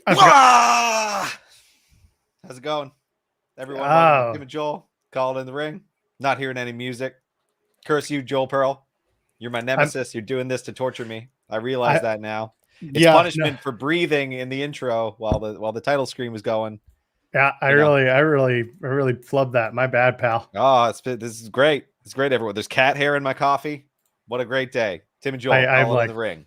How's it going? Everyone, Tim and Joel, called in the ring. Not hearing any music. Curse you, Joel Pearl. You're my nemesis. You're doing this to torture me. I realize that now. It's punishment for breathing in the intro while the title screen was going. Yeah, I really flubbed that. My bad, pal. Oh, this is great. It's great, everyone. There's cat hair in my coffee. What a great day. Tim and Joel, calling in the ring.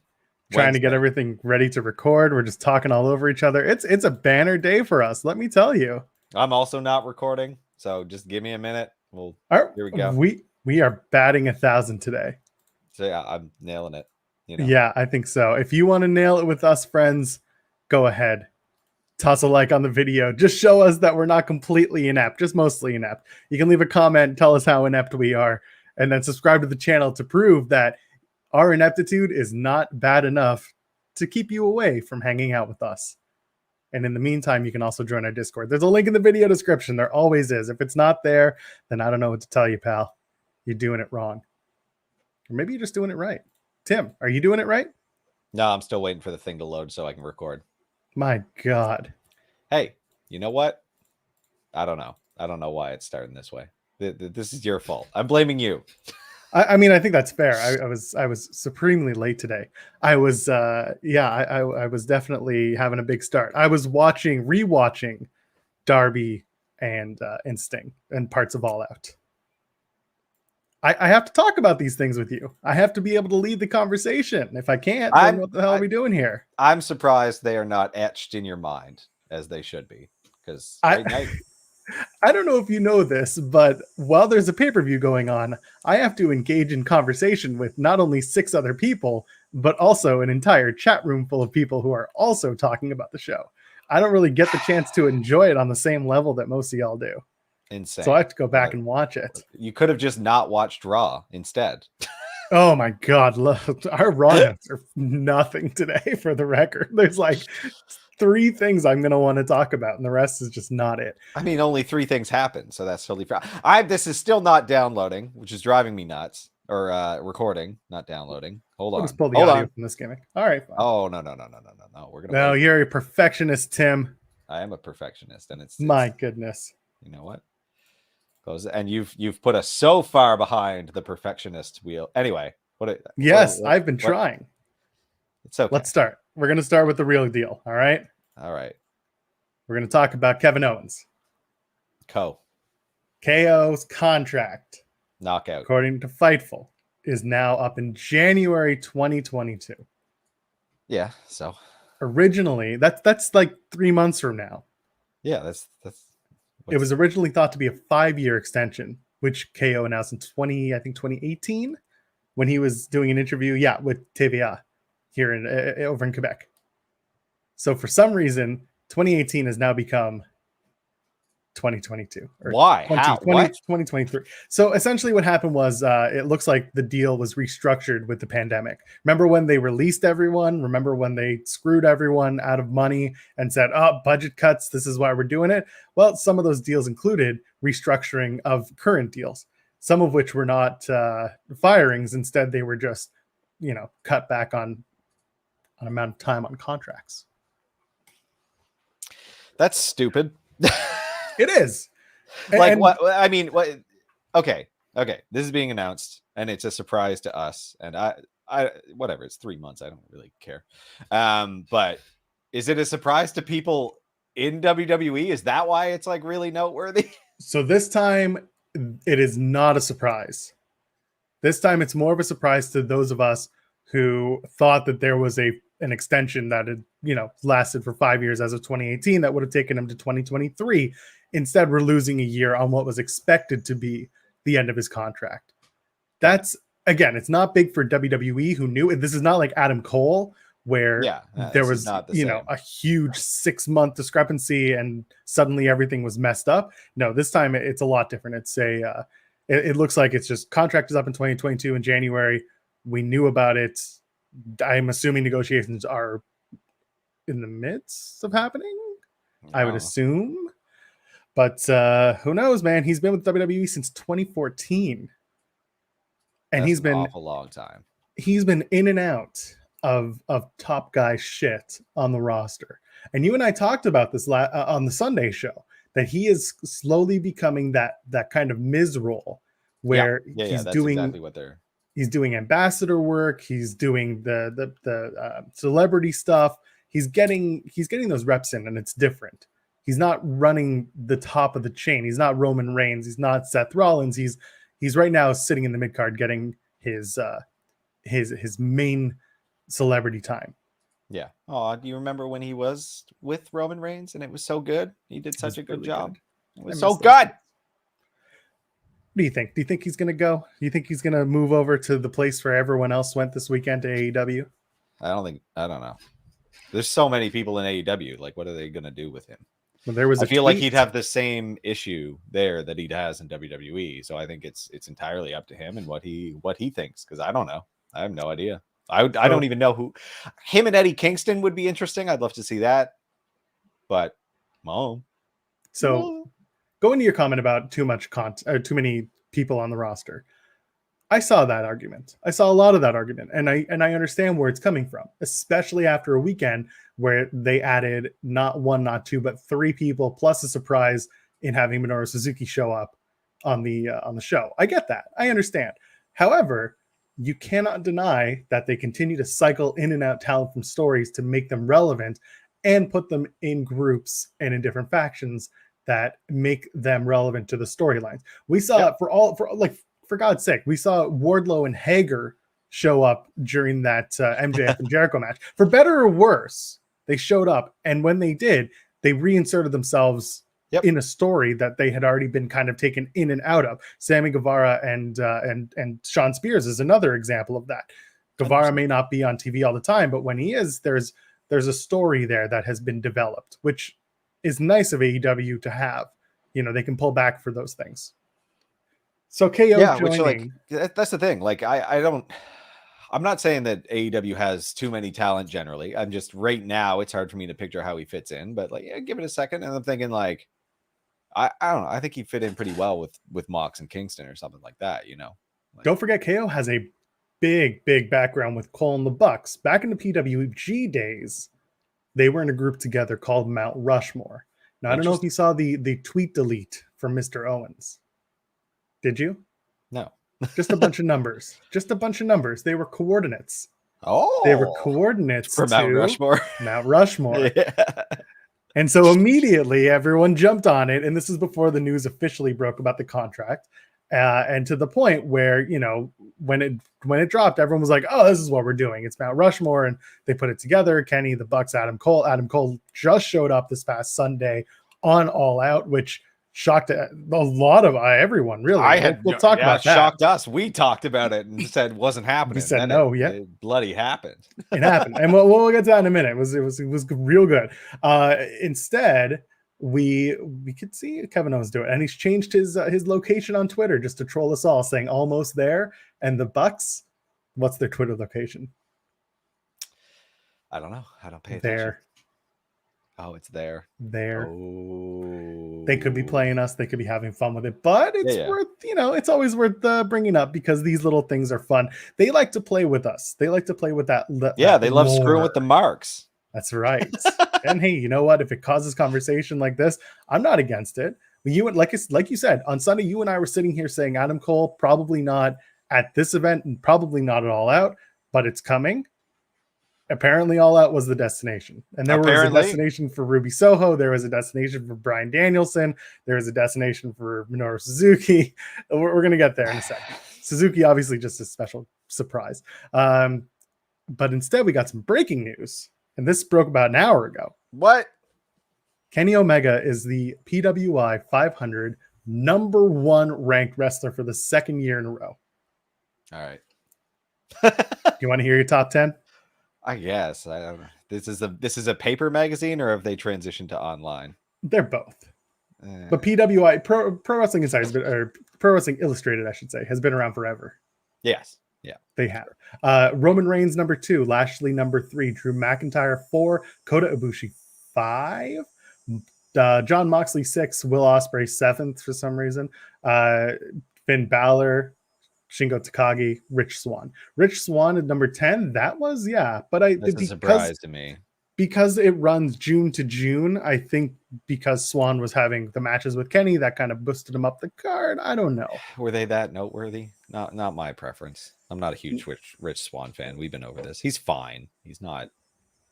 Trying to get everything ready to record. We're just talking all over each other. It's a banner day for us, let me tell you. I'm also not recording, so just give me a minute. Here we go. We are batting 1,000 today. So yeah, I'm nailing it. Yeah, I think so. If you want to nail it with us, friends, go ahead. Toss a like on the video. Just show us that we're not completely inept, just mostly inept. You can leave a comment, tell us how inept we are, and then subscribe to the channel to prove that our ineptitude is not bad enough to keep you away from hanging out with us. And in the meantime, you can also join our Discord. There's a link in the video description. There always is. If it's not there, then I don't know what to tell you, pal. You're doing it wrong. Or maybe you're just doing it right. Tim, are you doing it right? No, I'm still waiting for the thing to load so I can record. My God. Hey, you know what? I don't know. I don't know why it's starting this way. This is your fault. I'm blaming you. I mean, I think that's fair. I was supremely late today. I was I was definitely having a big start. I was rewatching Darby and Sting and parts of All Out. I have to talk about these things with you. I have to be able to lead the conversation. If I can't, then what the hell are we doing here? I'm surprised they are not etched in your mind as they should be. Because I don't know if you know this, but while there's a pay-per-view going on, I have to engage in conversation with not only 6 other people, but also an entire chat room full of people who are also talking about the show. I don't really get the chance to enjoy it on the same level that most of y'all do. Insane. So I have to go back and watch it. You could have just not watched Raw instead. Oh my God. Look, our Raw notes are nothing today, for the record. There's like 3 things I'm going to want to talk about, and the rest is just not it. I mean, only 3 things happen, so that's totally fine. This is still not downloading, which is driving me nuts. Or recording, not downloading. Hold on. Just pull the audio from this gimmick. All right. Fine. Oh, no. We're gonna. No, you're a perfectionist, Tim. I am a perfectionist, and it's my goodness. You know what? And you've put us so far behind the perfectionist wheel. Anyway, I've been trying. It's okay. Let's start. We're going to start with the real deal. All right. We're going to talk about Kevin Owens. KO's contract, knockout, according to Fightful, is now up in January 2022. Yeah. So originally, that's like 3 months from now. Yeah, that's. It was originally thought to be a 5-year extension, which KO announced in 2018, when he was doing an interview, with TVA here over in Quebec. So for some reason, 2018 has now become 2022. Why? How? 2023. So essentially what happened was it looks like the deal was restructured with the pandemic. Remember when they released everyone? Remember when they screwed everyone out of money and said, budget cuts, this is why we're doing it? Well, some of those deals included restructuring of current deals, some of which were not firings. Instead, they were just, cut back on amount of time on contracts. That's stupid. It is. What? I mean, what? Okay. This is being announced, and it's a surprise to us. And I whatever. It's 3 months. I don't really care. But is it a surprise to people in WWE? Is that why it's like really noteworthy? So this time, it is not a surprise. This time, it's more of a surprise to those of us who thought that there was an extension that had, lasted for 5 years as of 2018 that would have taken him to 2023. Instead, we're losing a year on what was expected to be the end of his contract. That's, again, it's not big for WWE, who knew it. This is not like Adam Cole, where there was, a huge 6-month discrepancy and suddenly everything was messed up. No, this time it's a lot different. It's it looks like it's just contract is up in 2022 in January. We knew about it. I'm assuming negotiations are in the midst of happening. I would assume. But who knows, man? He's been with WWE since 2014. And he's been an awful long time. He's been in and out of top guy shit on the roster. And you and I talked about this on the Sunday show, that he is slowly becoming that kind of Miz role where he's that's doing exactly what they're. He's doing ambassador work. He's doing the celebrity stuff. He's getting those reps in, and it's different. He's not running the top of the chain. He's not Roman Reigns. He's not Seth Rollins. He's right now sitting in the mid card, getting his main celebrity time. Yeah. Oh, do you remember when he was with Roman Reigns and it was so good? He did such a good job. It was so good. What do you think? Do you think he's going to go? Do you think he's going to move over to the place where everyone else went this weekend to AEW? I don't know. There's so many people in AEW. Like, what are they going to do with him? Well, I feel like he'd have the same issue there that he has in WWE. So I think it's entirely up to him and what he thinks. Because I don't know. I have no idea. I don't even know who. Him and Eddie Kingston would be interesting. I'd love to see that. But Go into your comment about too many people on the roster. I saw that argument. I saw a lot of that argument, and I understand where it's coming from, especially after a weekend where they added not one, not two, but three people plus a surprise in having Minoru Suzuki show up on the show. I get that. I understand. However, you cannot deny that they continue to cycle in and out talent from stories to make them relevant and put them in groups and in different factions that make them relevant to the storylines. We saw for God's sake, we saw Wardlow and Hager show up during that MJF and Jericho match. For better or worse, they showed up, and when they did, they reinserted themselves in a story that they had already been kind of taken in and out of. Sammy Guevara and Sean Spears is another example of that. Guevara 100%. May not be on TV all the time, but when he is, there's a story there that has been developed, which is nice of AEW to have. You know, they can pull back for those things. So KO joining. That's the thing. Like, I'm not saying that AEW has too many talent generally. I'm just right now, it's hard for me to picture how he fits in, but give it a second. And I'm thinking like, I don't know. I think he fit in pretty well with Mox and Kingston or something like that, you know? Don't forget KO has a big background with Cole and the Bucks. Back in the PWG days, they were in a group together called Mount Rushmore. Now, I don't know if you saw the tweet delete from Mr. Owens. Did you? No. Just a bunch of numbers. They were coordinates. Oh. They were coordinates for Mount Rushmore. Mount Rushmore. Yeah. And so immediately everyone jumped on it. And this is before the news officially broke about the contract. And to the point where, you know, when it dropped, everyone was like, oh, this is what we're doing. It's Mount Rushmore. And they put it together. Kenny, the Bucks, Adam Cole. Adam Cole just showed up this past Sunday on All Out, which shocked a lot of everyone, really. We'll talk about that. Shocked us. We talked about it and said it wasn't happening. We said no, it bloody happened. It happened, and we'll get to that in a minute. It was real good. Instead, we could see Kevin Owens do it, and he's changed his location on Twitter just to troll us all, saying almost there. And the Bucks, what's their Twitter location? I don't know. I don't pay attention. There. Oh, it's there. Oh. They could be playing us. They could be having fun with it, but it's worth, it's always worth bringing up because these little things are fun. They like to play with us. They like to play with that. They love screwing with the marks. That's right. And hey, you know what? If it causes conversation like this, I'm not against it. Like you said, on Sunday, you and I were sitting here saying Adam Cole, probably not at this event and probably not at All Out, but it's coming. Apparently All Out was the destination. And there was a destination for Ruby Soho. There was a destination for Bryan Danielson. There was a destination for Minoru Suzuki. We're going to get there in a second. Suzuki, obviously just a special surprise. But instead we got some breaking news. And this broke about an hour ago. What? Kenny Omega is the PWI 500 #1 ranked wrestler for the second year in a row. All right. You want to hear your top 10? I guess. I don't know. This is a paper magazine, or have they transitioned to online? They're both. But PWI, Pro Wrestling Insider, or Pro Wrestling Illustrated, I should say, has been around forever. Yes. Yeah. They have. Roman Reigns #2, Lashley #3, Drew McIntyre 4, Kota Ibushi 5, John Moxley 6, Will Ospreay 7th for some reason, Finn Balor, Shingo Takagi, Rich Swann. Rich Swann at #10. That was, but that's a surprise to me. because it runs June to June, I think because Swan was having the matches with Kenny, that kind of boosted him up the card. I don't know. Were they that noteworthy? Not my preference. I'm not a huge Rich Swan fan. We've been over this. He's fine. He's not.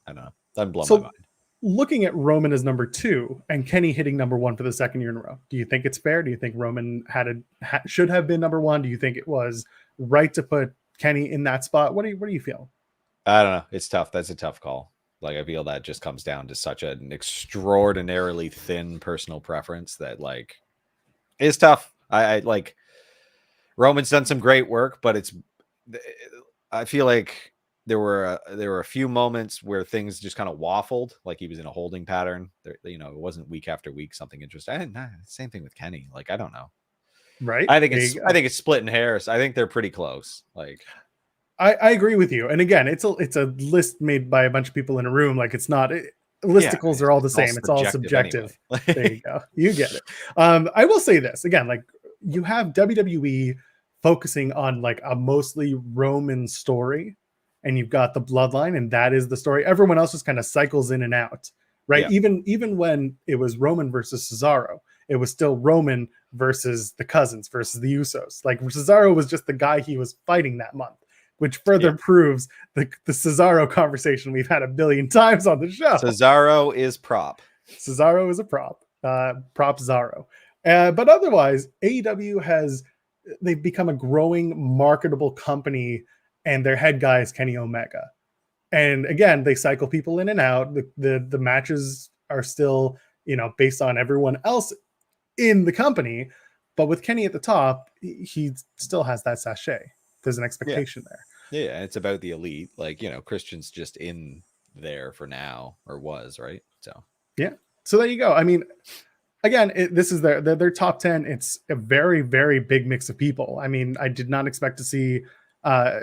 I don't know. Doesn't blow my mind. Looking at Roman as number 2 and Kenny hitting number 1 for the second year in a row, do you think it's fair? Do you think Roman should have been number 1? Do you think it was right to put Kenny in that spot? What do you feel? I don't know. It's tough. That's a tough call. Like, I feel that just comes down to such an extraordinarily thin personal preference that, like, it's tough. I like Roman's done some great work, but I feel like there were a few moments where things just kind of waffled, like he was in a holding pattern. It wasn't week after week something interesting. Same thing with Kenny. Like, I don't know. Right. I think it's splitting hairs. I think they're pretty close. Like, I agree with you. And again, it's a list made by a bunch of people in a room. Like, it's not listicles are all the same. It's all subjective. Anyway. There you go. You get it. I will say this again, like, you have WWE focusing on like a mostly Roman story, and you've got the bloodline, and that is the story. Everyone else just kind of cycles in and out, right? Yeah. Even when it was Roman versus Cesaro, it was still Roman versus the cousins versus the Usos. Like, Cesaro was just the guy he was fighting that month, which further proves the Cesaro conversation we've had a billion times on the show. Cesaro is prop. Cesaro is a prop. Prop Zaro. But otherwise, AEW they've become a growing, marketable company, and their head guy is Kenny Omega. And again, they cycle people in and out. The matches are still, based on everyone else in the company. But with Kenny at the top, he still has that sachet. There's an expectation there. Yeah, it's about the elite. Like, Christian's just in there for now, or was, right? So yeah. So there you go. I mean, again, this is their top 10. It's a very, very big mix of people. I mean, I did not expect to see Shingo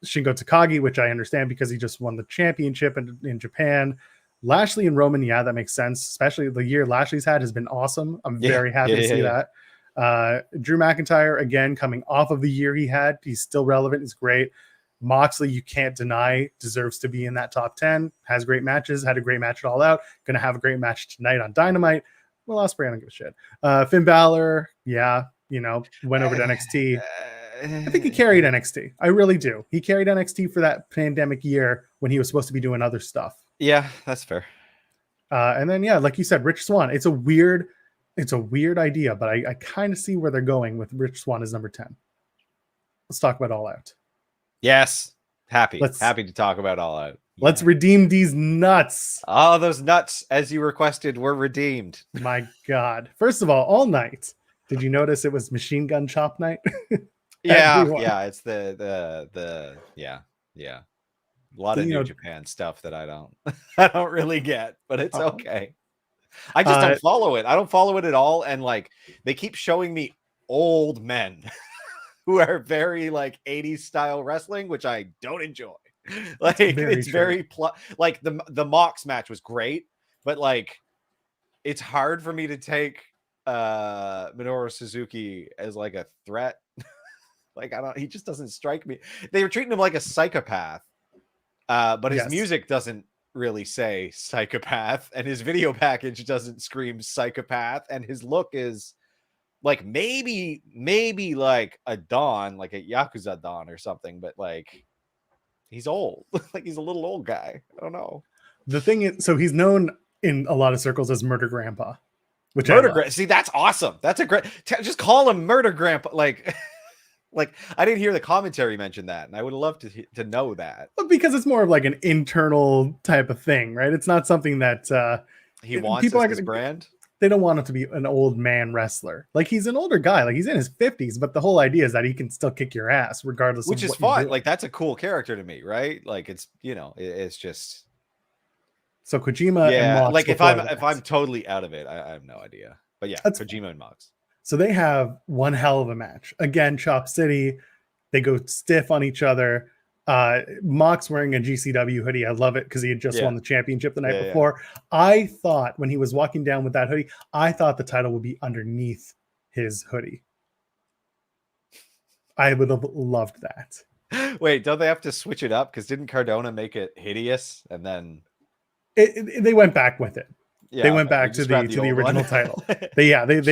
Takagi, which I understand because he just won the championship in Japan. Lashley and Roman, yeah, that makes sense. Especially the year Lashley's had has been awesome. I'm very happy to see that. Drew McIntyre, again, coming off of the year he had, he's still relevant. He's great. Moxley, you can't deny, deserves to be in that top 10. Has great matches. Had a great match at All Out. Going to have a great match tonight on Dynamite. Will Ospreay, I don't give a shit. Finn Balor, yeah, went over to NXT. I think he carried NXT. I really do. He carried NXT for that pandemic year when he was supposed to be doing other stuff. Yeah, that's fair. And then, yeah, like you said, Rich Swann. It's a weird idea, but I kind of see where they're going with Rich Swann as number 10. Let's talk about All Out. Yes. Happy to talk about All Out. Yeah. Let's redeem these nuts. Oh, those nuts, as you requested, were redeemed. My God. First of all night, did you notice it was Machine Gun Chop night? Yeah, it's the a lot of New Japan stuff that I don't really get, but it's okay. I just don't follow it. I don't follow it at all, and like they keep showing me old men who are very like 80s style wrestling, which I don't enjoy. Like, it's very like the Mox match was great, but like it's hard for me to take Minoru Suzuki as like a threat. Like, he just doesn't strike me. They were treating him like a psychopath, but his music doesn't really say psychopath, and his video package doesn't scream psychopath, and his look is like maybe like a Don, like a Yakuza Don or something, but like he's old. Like, he's a little old guy. I don't know. The thing is, so he's known in a lot of circles as Murder Grandpa, which See, that's awesome. That's a great. Just call him Murder Grandpa. Like, like I didn't hear the commentary mention that, and I would have loved to know that. Well, because it's more of like an internal type of thing, right? It's not something that he wants people as his brand. They don't want him to be an old man wrestler. Like, he's an older guy. Like, he's in his 50s, but the whole idea is that he can still kick your ass regardless. Which is fun. Like, that's a cool character to me, right? Like, it's it's just. So Kojima and Mox. Like, if I'm totally out of it, I have no idea. But yeah, that's Kojima and Mox. So they have one hell of a match. Again, Chop City. They go stiff on each other. Mox wearing a GCW hoodie. I love it because he had just won the championship the night before. Yeah. I thought when he was walking down with that hoodie, I thought the title would be underneath his hoodie. I would have loved that. Wait, don't they have to switch it up? Because didn't Cardona make it hideous? And then They went back with it. Yeah, they went back to the original title. They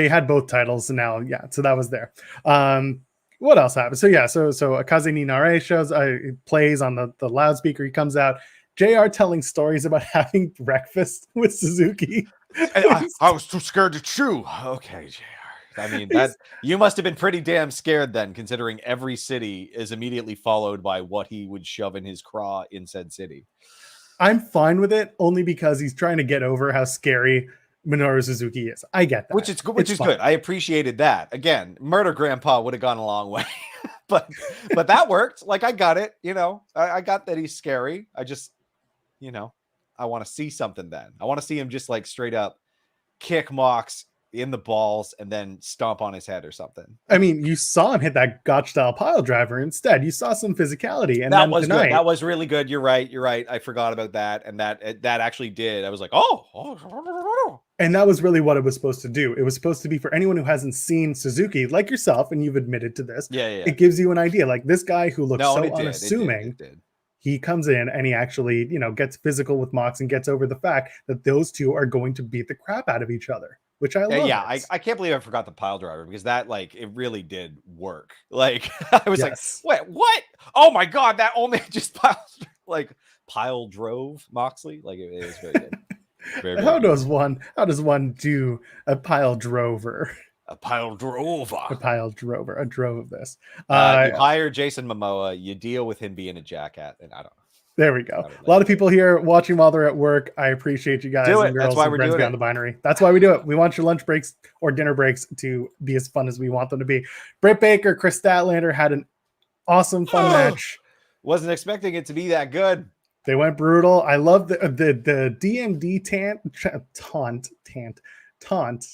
had both titles, and now so that was there. What else happened? So Akaze Ninare plays on the loudspeaker. He comes out. JR telling stories about having breakfast with Suzuki. I was too scared to chew. Okay, JR. I mean, that you must have been pretty damn scared then, considering every city is immediately followed by what he would shove in his craw in said city. I'm fine with it only because he's trying to get over how scary Minoru Suzuki is. I get that. Which is good. I appreciated that. Again, Murder Grandpa would have gone a long way. but that worked. Like, I got it. I got that he's scary. I just, I want to see something then. I want to see him just like straight up kick Mox in the balls and then stomp on his head or something. I mean, you saw him hit that gotch style pile driver instead. You saw some physicality, and that was good. That was really good. You're right. I forgot about that, and that actually did. I was like, oh. And that was really what it was supposed to do. It was supposed to be for anyone who hasn't seen Suzuki, like yourself, and you've admitted to this. Yeah. It gives you an idea. Like this guy who looks so unassuming. It did. He comes in and he actually, gets physical with Mox and gets over the fact that those two are going to beat the crap out of each other, which I love. Yeah, I can't believe I forgot the pile driver because that, like, it really did work. Like, I was like, wait, what? Oh my God, that old man just pile drove Moxley. Like, it was very good. Very how good. does one do a pile drover? A pile drover. A drove of this. You hire Jason Momoa, you deal with him being a jackhat, and I don't know. There we go. A lot of people here watching while they're at work. I appreciate you guys and girls. That's why we're doing Beyond the Binary. That's why we do it. We want your lunch breaks or dinner breaks to be as fun as we want them to be. Britt Baker, Chris Statlander had an awesome, fun match. Wasn't expecting it to be that good. They went brutal. I love the DMD taunt.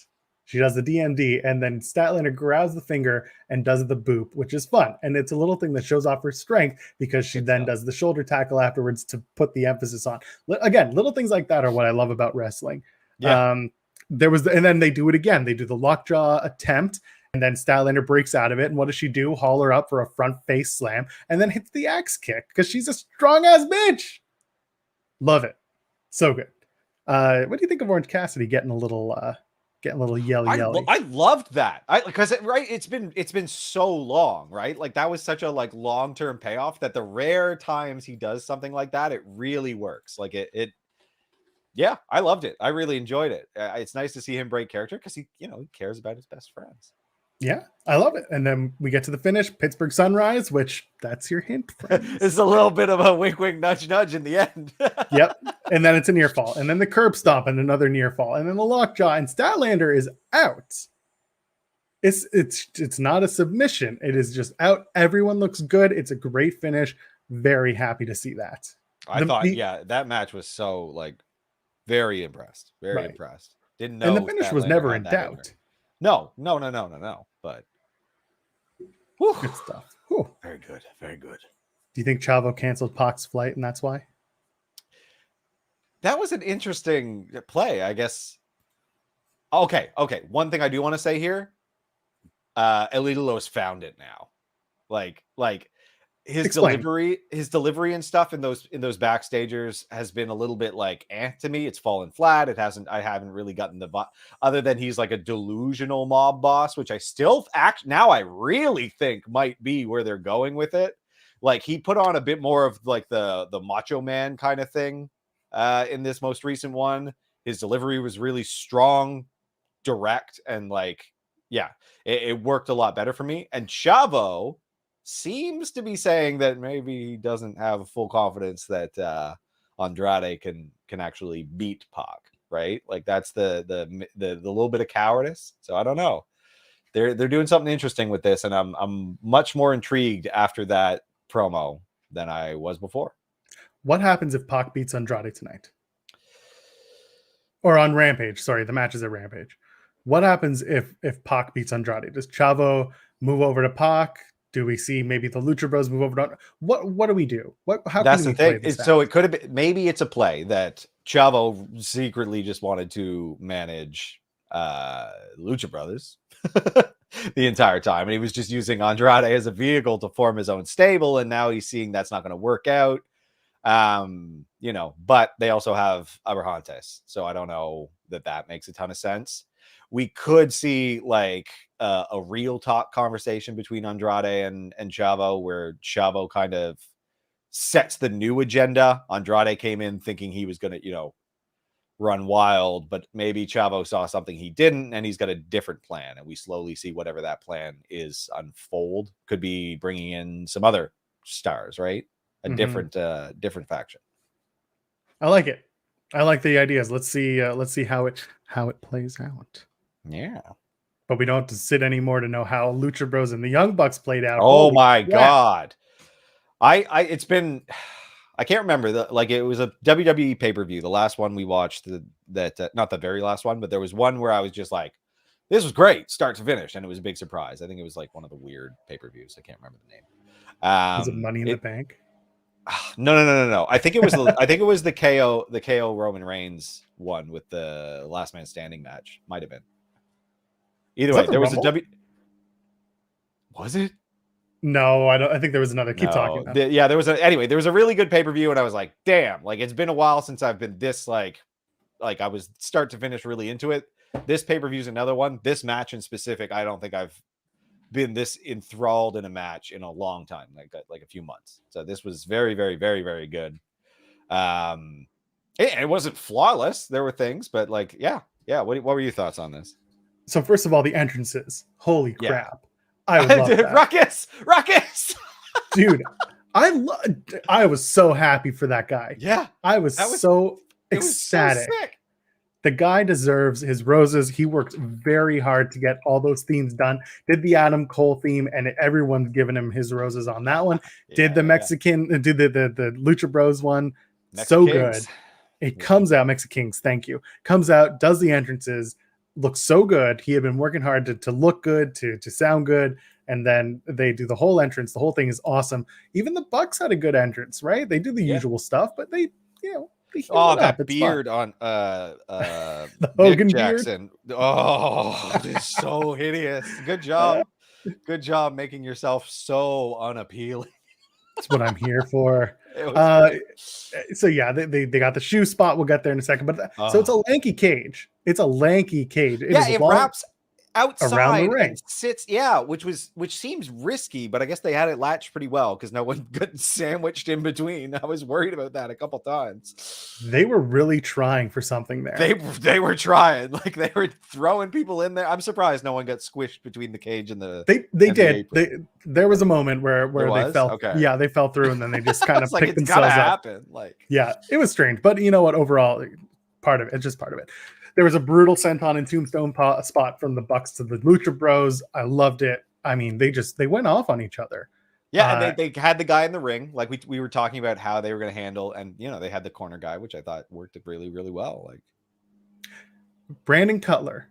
She does the DMD, and then Statlander grabs the finger and does the boop, which is fun. And it's a little thing that shows off her strength because she then does the shoulder tackle afterwards to put the emphasis on. Again, little things like that are what I love about wrestling. Yeah. And then they do it again. They do the lockjaw attempt, and then Statlander breaks out of it. And what does she do? Haul her up for a front face slam, and then hits the axe kick because she's a strong ass bitch. Love it. So good. What do you think of Orange Cassidy getting a little yelly? I loved that. It's been so long, right? Like that was such a long-term payoff that the rare times he does something like that, it really works. Like it yeah, I loved it. I really enjoyed it. It's nice to see him break character because he cares about his best friends. Yeah, I love it. And then we get to the finish, Pittsburgh Sunrise, which that's your hint. It's a little bit of a wink, wink, nudge, nudge in the end. Yep. And then it's a near fall. And then the curb stomp and another near fall. And then the lockjaw, and Statlander is out. It's not a submission. It is just out. Everyone looks good. It's a great finish. Very happy to see that. That match was so very impressed. Very impressed. Didn't know. And the finish was never in doubt. No. But good stuff. Whew. Very good. Very good. Do you think Chavo canceled Pac's flight and that's why? That was an interesting play, I guess. Okay. One thing I do want to say here, Elito's found it now. Like his delivery and stuff in those backstagers has been a little bit to me. It's fallen flat. I haven't really gotten other than he's like a delusional mob boss, which I still now I really think might be where they're going with it. Like he put on a bit more of the Macho Man kind of thing in this most recent one. His delivery was really strong, direct, and it worked a lot better for me. And Chavo seems to be saying that maybe he doesn't have full confidence that Andrade can actually beat Pac, right? Like that's the little bit of cowardice. So I don't know. They're doing something interesting with this, and I'm much more intrigued after that promo than I was before. What happens if Pac beats Andrade tonight? Or on Rampage? Sorry, the match is at Rampage. What happens if Pac beats Andrade? Does Chavo move over to Pac? Do we see maybe the Lucha Bros move over to what do we do? How that's can we the thing. play this so it could have been, maybe it's a play that Chavo secretly just wanted to manage Lucha Brothers the entire time, and he was just using Andrade as a vehicle to form his own stable, and now he's seeing that's not going to work out. You know, but they also have Abrahantes, so I don't know that makes a ton of sense. We could see like a real talk conversation between Andrade and Chavo, where Chavo kind of sets the new agenda. Andrade came in thinking he was going to, you know, run wild, but maybe Chavo saw something he didn't, and he's got a different plan, and we slowly see whatever that plan is unfold. Could be bringing in some other stars, right? A different faction. I like it. I like the ideas. Let's see how it plays out. Yeah. But we don't have to sit anymore to know how Lucha Bros and the Young Bucks played out. Oh my God. It's been, I can't remember it was a WWE pay-per-view. The last one we watched, not the very last one, but there was one where I was just like, this was great, start to finish. And it was a big surprise. I think it was like one of the weird pay-per-views. I can't remember the name. Was it Money in the Bank? No. I think it was the KO Roman Reigns one with the last man standing match. Might have been. Either way, there was a Was it? No, I don't. I think there was another. Keep talking. There was a really good pay-per-view, and I was like, damn, like it's been a while since I've been this like I was start to finish really into it. This pay-per-view is another one. This match in specific, I don't think I've been this enthralled in a match in a long time, like a few months. So this was very, very, very, very good. It wasn't flawless. There were things, but like, yeah. What were your thoughts on this? So first of all, the entrances. Holy crap! I love that. Ruckus, dude. I was so happy for that guy. Yeah, I was so ecstatic. So sick. The guy deserves his roses. He worked very hard to get all those themes done. Did the Adam Cole theme, and everyone's giving him his roses on that one. Did the Mexican, did the Lucha Bros one. So good. It comes out, Mexicans, thank you. Comes out, does the entrances, looks so good. He had been working hard to look good, to sound good. And then they do the whole entrance. The whole thing is awesome. Even the Bucks had a good entrance, right? They do the usual stuff, but they, that beard on the Hogan Jackson. Beard? Oh, it's so hideous. Good job. Good job making yourself so unappealing. That's what I'm here for. So yeah, they got the shoe spot. We'll get there in a second. But so it's a lanky cage. It's a lanky cage. It wraps outside around the ring. And sits, which seems risky, but I guess they had it latched pretty well because no one got sandwiched in between. I was worried about that a couple times. They were really trying for something there. They were trying, like they were throwing people in there. I'm surprised no one got squished between the cage and the. They did. There was a moment where they fell. Okay. Yeah, they fell through and then they just kind of picked themselves up. Yeah, it was strange, but you know what? Overall, part of it. It's just part of it. There was a brutal senton and tombstone spot from the Bucks to the Lucha Bros. I loved it. I mean, they went off on each other. Yeah, and they had the guy in the ring, like we were talking about how they were going to handle, and they had the corner guy, which I thought worked really, really well. Like Brandon Cutler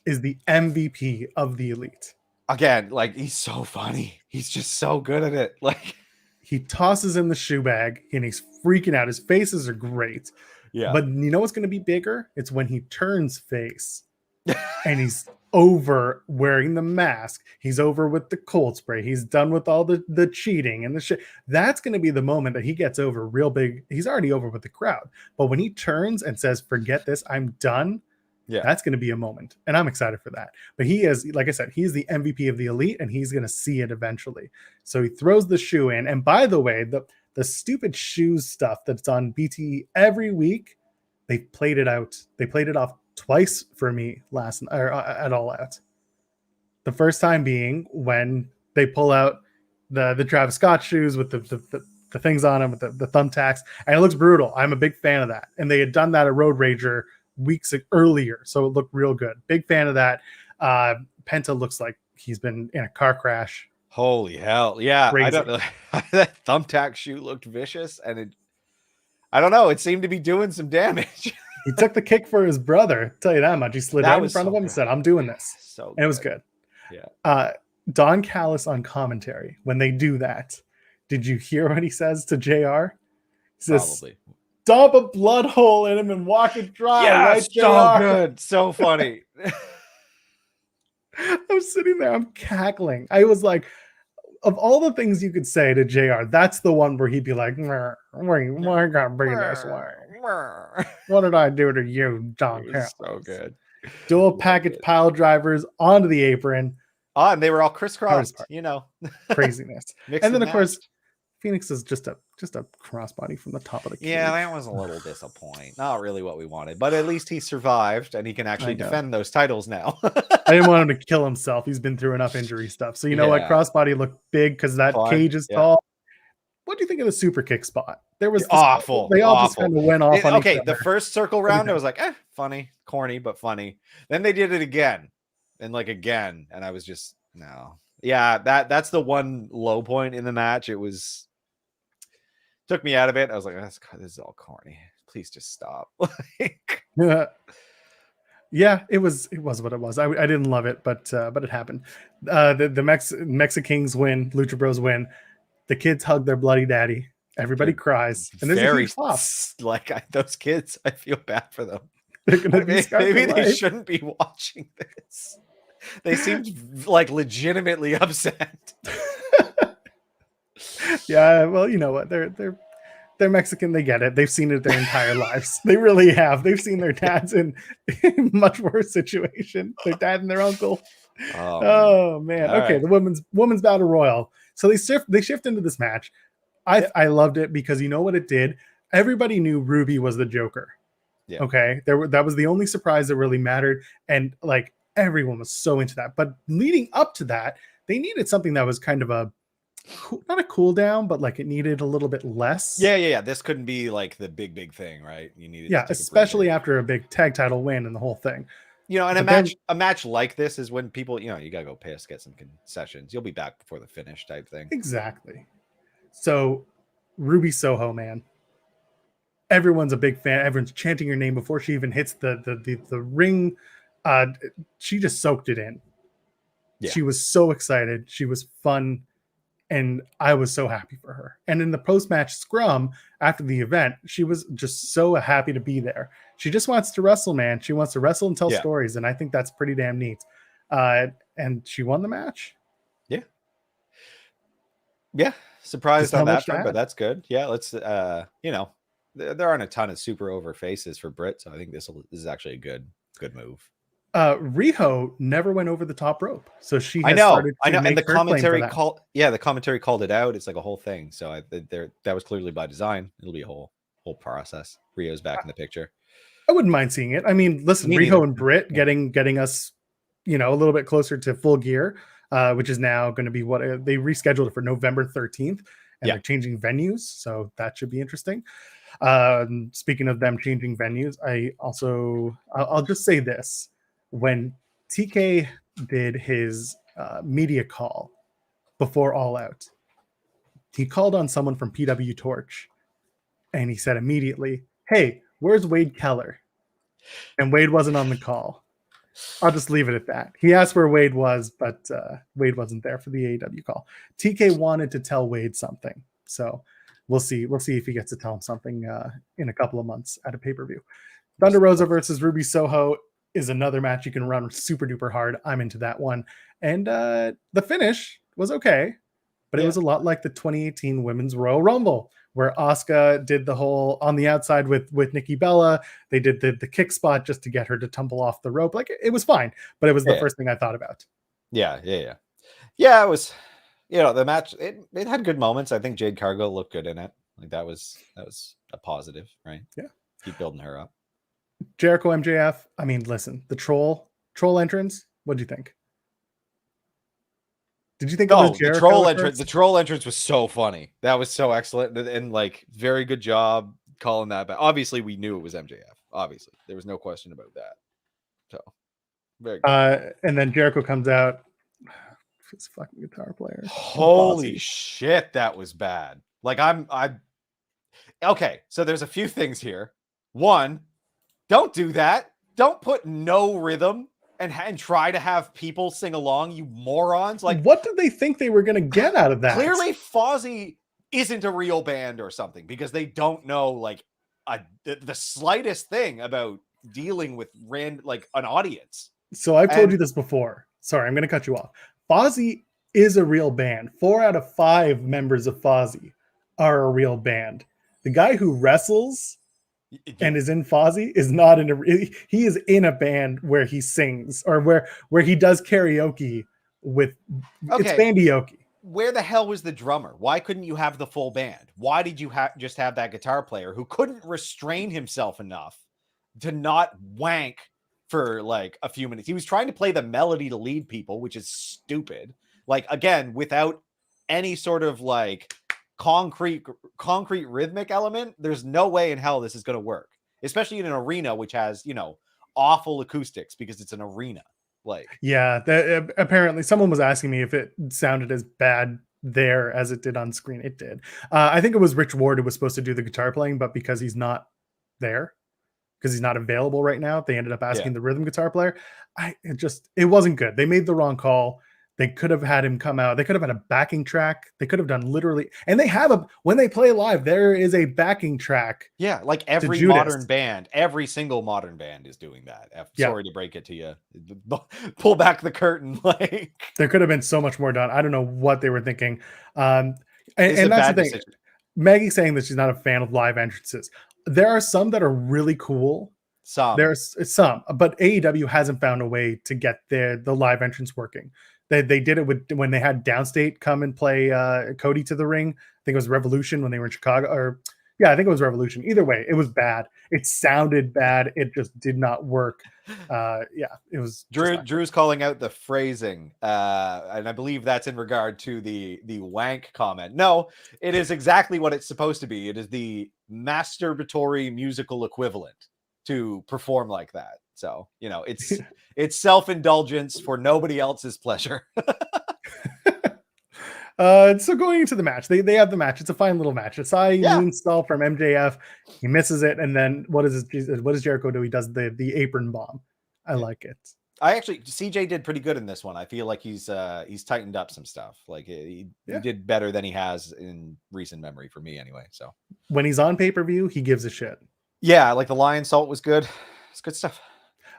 is the MVP of the Elite. Again, like he's so funny. He's just so good at it. Like he tosses in the shoe bag and he's freaking out. His faces are great. Yeah. But you know what's going to be bigger? It's when he turns face and he's over wearing the mask. He's over with the cold spray. He's done with all the cheating and the shit. That's going to be the moment that he gets over real big. He's already over with the crowd. But when he turns and says, forget this, I'm done. Yeah, that's going to be a moment. And I'm excited for that. But he is, like I said, he's the MVP of the Elite and he's going to see it eventually. So he throws the shoe in. And by the way, the stupid shoes stuff that's on BT every week, they played it out. They played it off twice for me at All Out. The first time being when they pull out the Travis Scott shoes with the things on them with the thumbtacks, and it looks brutal. I'm a big fan of that. And they had done that at Road Rager weeks earlier, so it looked real good. Big fan of that. Penta looks like he's been in a car crash. Holy hell. Yeah. Crazy. I don't know. That thumbtack shoe looked vicious and I don't know. It seemed to be doing some damage. He took the kick for his brother. I'll tell you that much. He slid right in front of him and said, I'm doing this. And it was good. Yeah. Don Callis on commentary, when they do that, did you hear what he says to JR? He says, probably. Dump a blood hole in him and walk it dry. Yeah, right, so JR? Good. So funny. I'm sitting there, I'm cackling. I was like, of all the things you could say to JR, that's the one where he'd be like, why gotta be this way? What did I do to you, Don? So good. Dual package pile drivers onto the apron. Oh, and they were all crisscrossed, you know. Craziness. And then of course, Phoenix is just a crossbody from the top of the cage. Yeah, that was a little disappointing. Not really what we wanted, but at least he survived and he can actually defend those titles now. I didn't want him to kill himself. He's been through enough injury stuff. So you know what? Crossbody looked big because that cage is tall. What do you think of the super kick spot? There was awful. They all just kind of went off. Okay, the first circle round, I was like, funny, corny, but funny. Then they did it again, and again, and I was just no. Yeah, that's the one low point in the match. It was took me out of it. I was like, this is all corny. Please just stop. Yeah, it was what it was. I didn't love it, but it happened. The Mexicans win, Lucha Bros win. The kids hug their bloody daddy. Everybody cries, and there's a huge pop. Those kids, I feel bad for them. Maybe they shouldn't be watching this. They seemed like legitimately upset. Yeah, well, you know what? They're Mexican. They get it. They've seen it their entire lives. They really have. They've seen their dads in much worse situation. Their dad and their uncle. Oh man. Okay, right. The women's battle royal. So they shift into this match. I loved it because you know what it did? Everybody knew Ruby was the Joker. Yeah. Okay. That was the only surprise that really mattered. And like everyone was so into that. But leading up to that, they needed something that was kind of not a cool down, but like it needed a little bit less. Yeah. This couldn't be like the big thing, right? You needed especially after a big tag title win and the whole thing. You know, and a match like this is when people, you know, you gotta go piss, get some concessions. You'll be back before the finish type thing. Exactly. So Ruby Soho, man. Everyone's a big fan. Everyone's chanting her name before she even hits the ring. She just soaked it in. Yeah. She was so excited. She was fun. And I was so happy for her. And in the post-match scrum after the event, she was just so happy to be there. She just wants to wrestle, man. She wants to wrestle and tell stories. And I think that's pretty damn neat. And she won the match. Yeah. Yeah. Surprised on that front, but that's good. Yeah. Let's, you know, there aren't a ton of super over faces for Britt. So I think this is actually a good move. Riho never went over the top rope, so she has I know, and the commentary the commentary called it out. It's like a whole thing. So that was clearly by design. It'll be a whole process. Riho's back in the picture. I wouldn't mind seeing it. I mean, listen, Riho and Britt getting us, you know, a little bit closer to Full Gear, which is now going to be what they rescheduled it for November 13th, and they're changing venues, so that should be interesting. Speaking of them changing venues, I'll just say this. When TK did his media call before All Out, he called on someone from PW Torch, and he said immediately, "Hey, where's Wade Keller?" And Wade wasn't on the call. I'll just leave it at that. He asked where Wade was, but Wade wasn't there for the AEW call. TK wanted to tell Wade something, so we'll see. We'll see if he gets to tell him something in a couple of months at a pay-per-view. Thunder Rosa versus Ruby Soho is another match you can run super duper hard. I'm into that one. And the finish was okay, but it was a lot like the 2018 Women's Royal Rumble, where Asuka did the whole on the outside with Nikki Bella. They did the kick spot just to get her to tumble off the rope. Like it was fine, but it was the first thing I thought about. Yeah. It was, you know, the match, it had good moments. I think Jade Cargill looked good in it. Like that was a positive, right? Yeah. Keep building her up. Jericho MJF. I mean, listen, the troll entrance. What do you think? Did you think it was Jericho? The troll entrance was so funny. That was so excellent, and like very good job calling that back. Obviously, we knew it was MJF. Obviously, there was no question about that. So very good. And then Jericho comes out. His fucking guitar player. Holy shit, that was bad. Like I'm okay. So there's a few things here. One. Don't do that. Don't put no rhythm and try to have people sing along, you morons. Like, what did they think they were going to get out of that? Clearly, Fozzy isn't a real band or something because they don't know like the slightest thing about dealing with an audience. So I've told you this before. Sorry, I'm going to cut you off. Fozzy is a real band. 4 out of 5 members of Fozzy are a real band. The guy who wrestles and is in Fozzy is not in a. He is in a band where he sings or where he does karaoke with. It's bandioke. Where the hell was the drummer? Why couldn't you have the full band? Why did you just have that guitar player who couldn't restrain himself enough to not wank for like a few minutes? He was trying to play the melody to lead people, which is stupid. Like, again, without any sort of like concrete rhythmic element, there's no way in hell this is going to work, especially in an arena which has, you know, awful acoustics because it's an arena. Like, yeah, apparently someone was asking me if it sounded as bad there as it did on screen. It did. I think it was Rich Ward who was supposed to do the guitar playing, but because he's not there, because he's not available right now, they ended up asking the rhythm guitar player. It wasn't good. They made the wrong call. They could have had him come out. They could have had a backing track. They could have done literally, and they have when they play live, there is a backing track. Yeah, like every modern band, every single modern band is doing that. Sorry to break it to you. Pull back the curtain. Like, there could have been so much more done. I don't know what they were thinking. And that's the thing. Decision. Maggie's saying that she's not a fan of live entrances. There are some that are really cool. There's some, but AEW hasn't found a way to get the live entrance working. They did it when they had Downstate come and play Cody to the ring. I think it was Revolution when they were in Chicago. I think it was Revolution. Either way, it was bad. It sounded bad. It just did not work. It was. Drew's calling out the phrasing, and I believe that's in regard to the wank comment. No, it is exactly what it's supposed to be. It is the masturbatory musical equivalent to perform like that. So, you know, it's self-indulgence for nobody else's pleasure. So going into the match, they have the match. It's a fine little match. It's moonsault from MJF. He misses it, and then what does Jericho do? He does the apron bomb. I like it. CJ did pretty good in this one. I feel like he's tightened up some stuff. Like he did better than he has in recent memory for me anyway. So when he's on pay-per-view, he gives a shit. Yeah, like the lion salt was good. It's good stuff.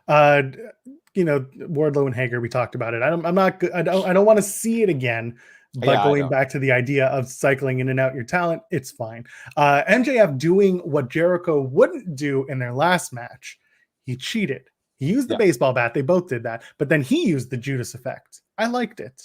You know, Wardlow and Hager, we talked about it. I don't want to see it again, but going back to the idea of cycling in and out your talent, it's fine. MJF doing what Jericho wouldn't do in their last match. He cheated. He used the baseball bat. They both did that, but then he used the Judas effect. I liked it.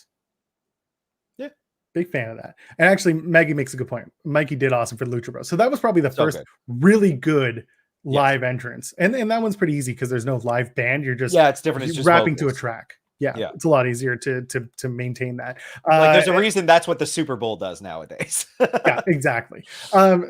Yeah. Big fan of that. And actually, Maggie makes a good point. Mikey did awesome for Lucha Bros. So that was probably the first really good live entrance, and that one's pretty easy because there's no live band. You're just it's different. It's just rapping to a track. It's a lot easier to maintain that. Like there's a reason that's what the Super Bowl does nowadays. Yeah, exactly.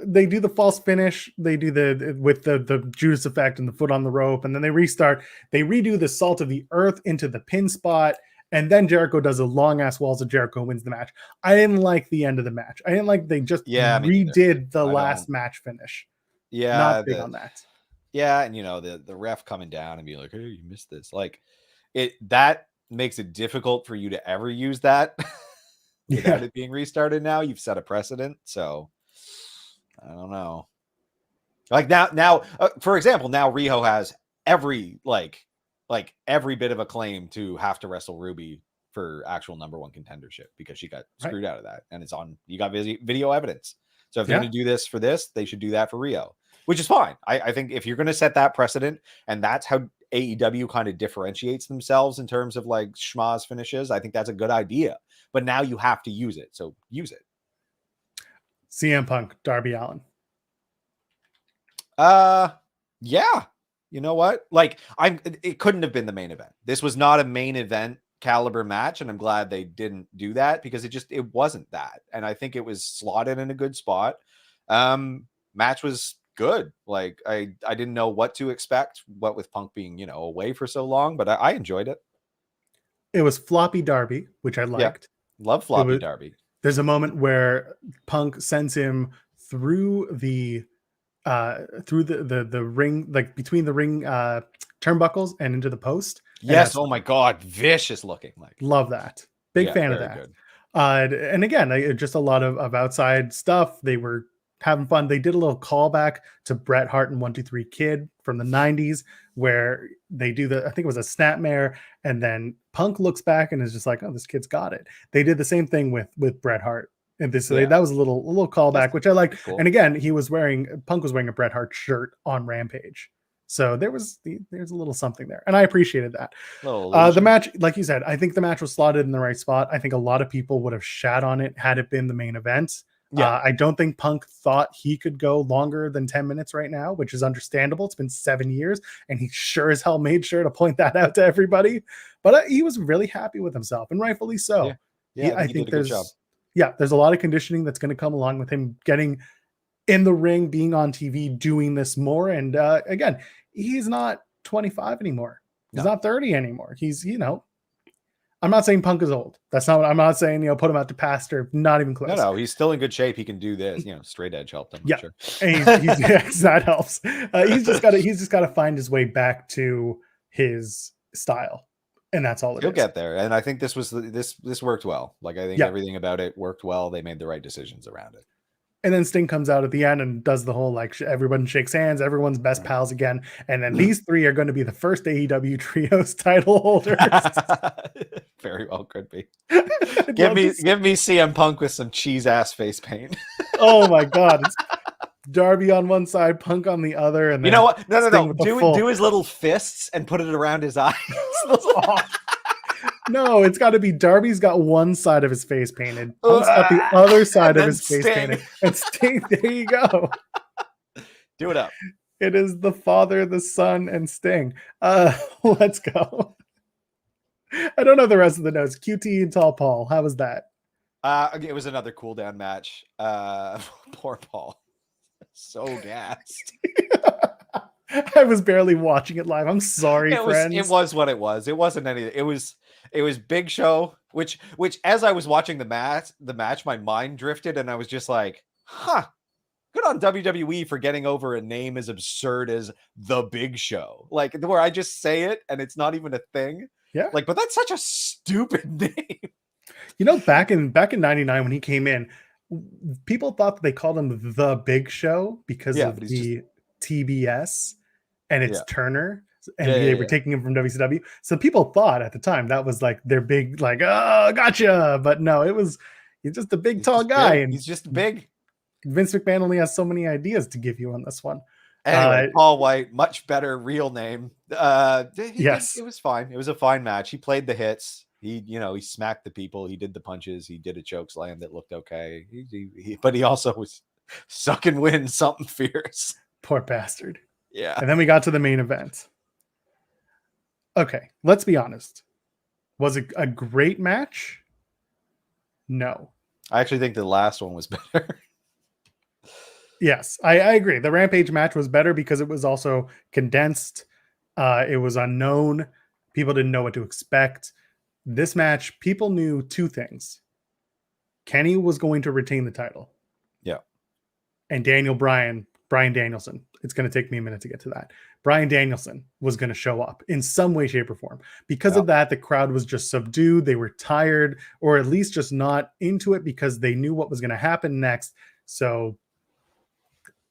They do the false finish. They do the Judas effect and the foot on the rope, and then they restart. They redo the Salt of the Earth into the pin spot, and then Jericho does a long ass Walls of Jericho, wins the match. I didn't like the end of the match. I didn't like they just redid the last match finish. Yeah, not big on that. Yeah, and you know the ref coming down and being like, "Hey, you missed this." Like that makes it difficult for you to ever use that without it being restarted. Now you've set a precedent, so I don't know. Like now, for example, now Riho has every every bit of a claim to have to wrestle Ruby for actual number one contendership because she got screwed out of that, and it's on. You got video evidence. So if they're going to do this for this, they should do that for Rio, which is fine. I think if you're going to set that precedent, and that's how AEW kind of differentiates themselves in terms of like schmaz finishes, I think that's a good idea. But now you have to use it, so use it. CM Punk, Darby Allin. Yeah. You know what? Like it couldn't have been the main event. This was not a main event caliber match, and I'm glad they didn't do that because it wasn't that, and I think it was slotted in a good spot. Match was good. Like I didn't know what to expect, what with Punk being away for so long, but I enjoyed it. It was floppy Darby, which I liked. Love floppy Darby. There's a moment where Punk sends him through the ring, like between the ring turnbuckles and into the post. Yes. Oh my God. Vicious looking. Like, love that. Big fan of that. Good. And again, just a lot of outside stuff. They were having fun. They did a little callback to Bret Hart and 1-2-3 Kid from the 90s, where they do I think it was a snapmare, and then Punk looks back and is just like, oh, this kid's got it. They did the same thing with Bret Hart. And that was a little callback, which I liked. Cool. And again, Punk was wearing a Bret Hart shirt on Rampage. So there's a little something there. And I appreciated that. The match, like you said, I think the match was slotted in the right spot. I think a lot of people would have shat on it had it been the main event. Yeah. I don't think Punk thought he could go longer than 10 minutes right now, which is understandable. It's been 7 years, and he sure as hell made sure to point that out to everybody. But he was really happy with himself, and rightfully so. Yeah, I think there's there's a lot of conditioning that's going to come along with him getting in the ring, being on TV, doing this more. And again, he's not 25 anymore. He's not 30 anymore. He's, I'm not saying Punk is old. That's not what I'm not saying, put him out to pasture. Not even close. No, he's still in good shape. He can do this. Straight edge helped him. Yeah. Sure. And that helps. He's just got to find his way back to his style. And that's all He'll get there. And I think this worked well. Like, I think everything about it worked well. They made the right decisions around it. And then Sting comes out at the end and does the whole, like, everyone shakes hands, everyone's best pals again. And then these three are going to be the first AEW Trios title holders. Very well could be. Give me CM Punk with some cheese ass face paint. Oh my God. It's Darby on one side, Punk on the other. And you know what? No. Do his little fists and put it around his eyes. No, it's got to be Darby's got one side of his face painted. Punk's got the other side of his face painted. And Sting, there you go. Do it up. It is the Father, the Son, and Sting. Let's go. I don't know the rest of the notes. QT and Tall Paul. How was that? It was another cool down match. Poor Paul. So gassed. I was barely watching it live. I'm sorry, friends. It was what it was. It wasn't anything. It was Big Show, which as I was watching the match, my mind drifted, and I was just like, huh. Good on WWE for getting over a name as absurd as The Big Show. Like, where I just say it and it's not even a thing. Yeah. Like, but that's such a stupid name. Back in 99 when he came in, people thought that they called him The Big Show because of the TBS and it's Turner. And they were taking him from WCW. So people thought at the time that was like their big, like, oh, gotcha. But no, he's just a big, tall guy. And he's just big. Vince McMahon only has so many ideas to give you on this one. Anyway, Paul White, much better real name. Yes. It was fine. It was a fine match. He played the hits. He smacked the people. He did the punches. He did a chokeslam that looked okay. But he also was sucking wind something fierce. Poor bastard. Yeah. And then we got to the main event. Okay, let's be honest. Was it a great match? No. I actually think the last one was better. Yes, I agree. The Rampage match was better because it was also condensed. It was unknown. People didn't know what to expect. This match, people knew two things. Kenny was going to retain the title. Yeah. And Brian Danielson. It's going to take me a minute to get to that. Brian Danielson was going to show up in some way, shape, or form. Because of that, the crowd was just subdued. They were tired, or at least just not into it because they knew what was going to happen next. So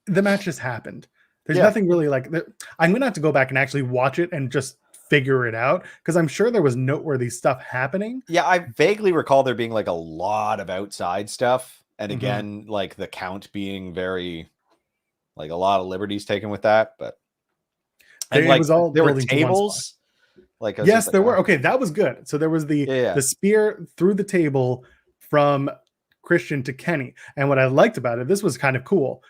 the match just happened. There's nothing really like that. I'm going to have to go back and actually watch it and just figure it out because I'm sure there was noteworthy stuff happening. Yeah, I vaguely recall there being like a lot of outside stuff. And again, like the count being very... like a lot of liberties taken with that, but and like there were tables. Like yes, there were. Okay, that was good. So there was the spear through the table from Christian to Kenny, and what I liked about it, this was kind of cool.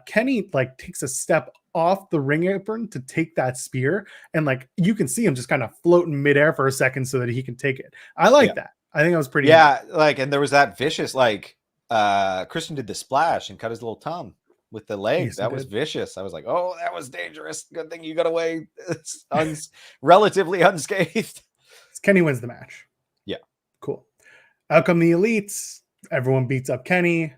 Kenny like takes a step off the ring apron to take that spear, and like you can see him just kind of floating midair for a second so that he can take it. I like that. I think that was pretty. Yeah, neat. Like, and there was that vicious like Christian did the splash and cut his little tongue with the legs. That was vicious. I was like, oh, that was dangerous. Good thing you got away relatively unscathed. Kenny wins the match. Yeah. Cool. Out come the elites. Everyone beats up Kenny.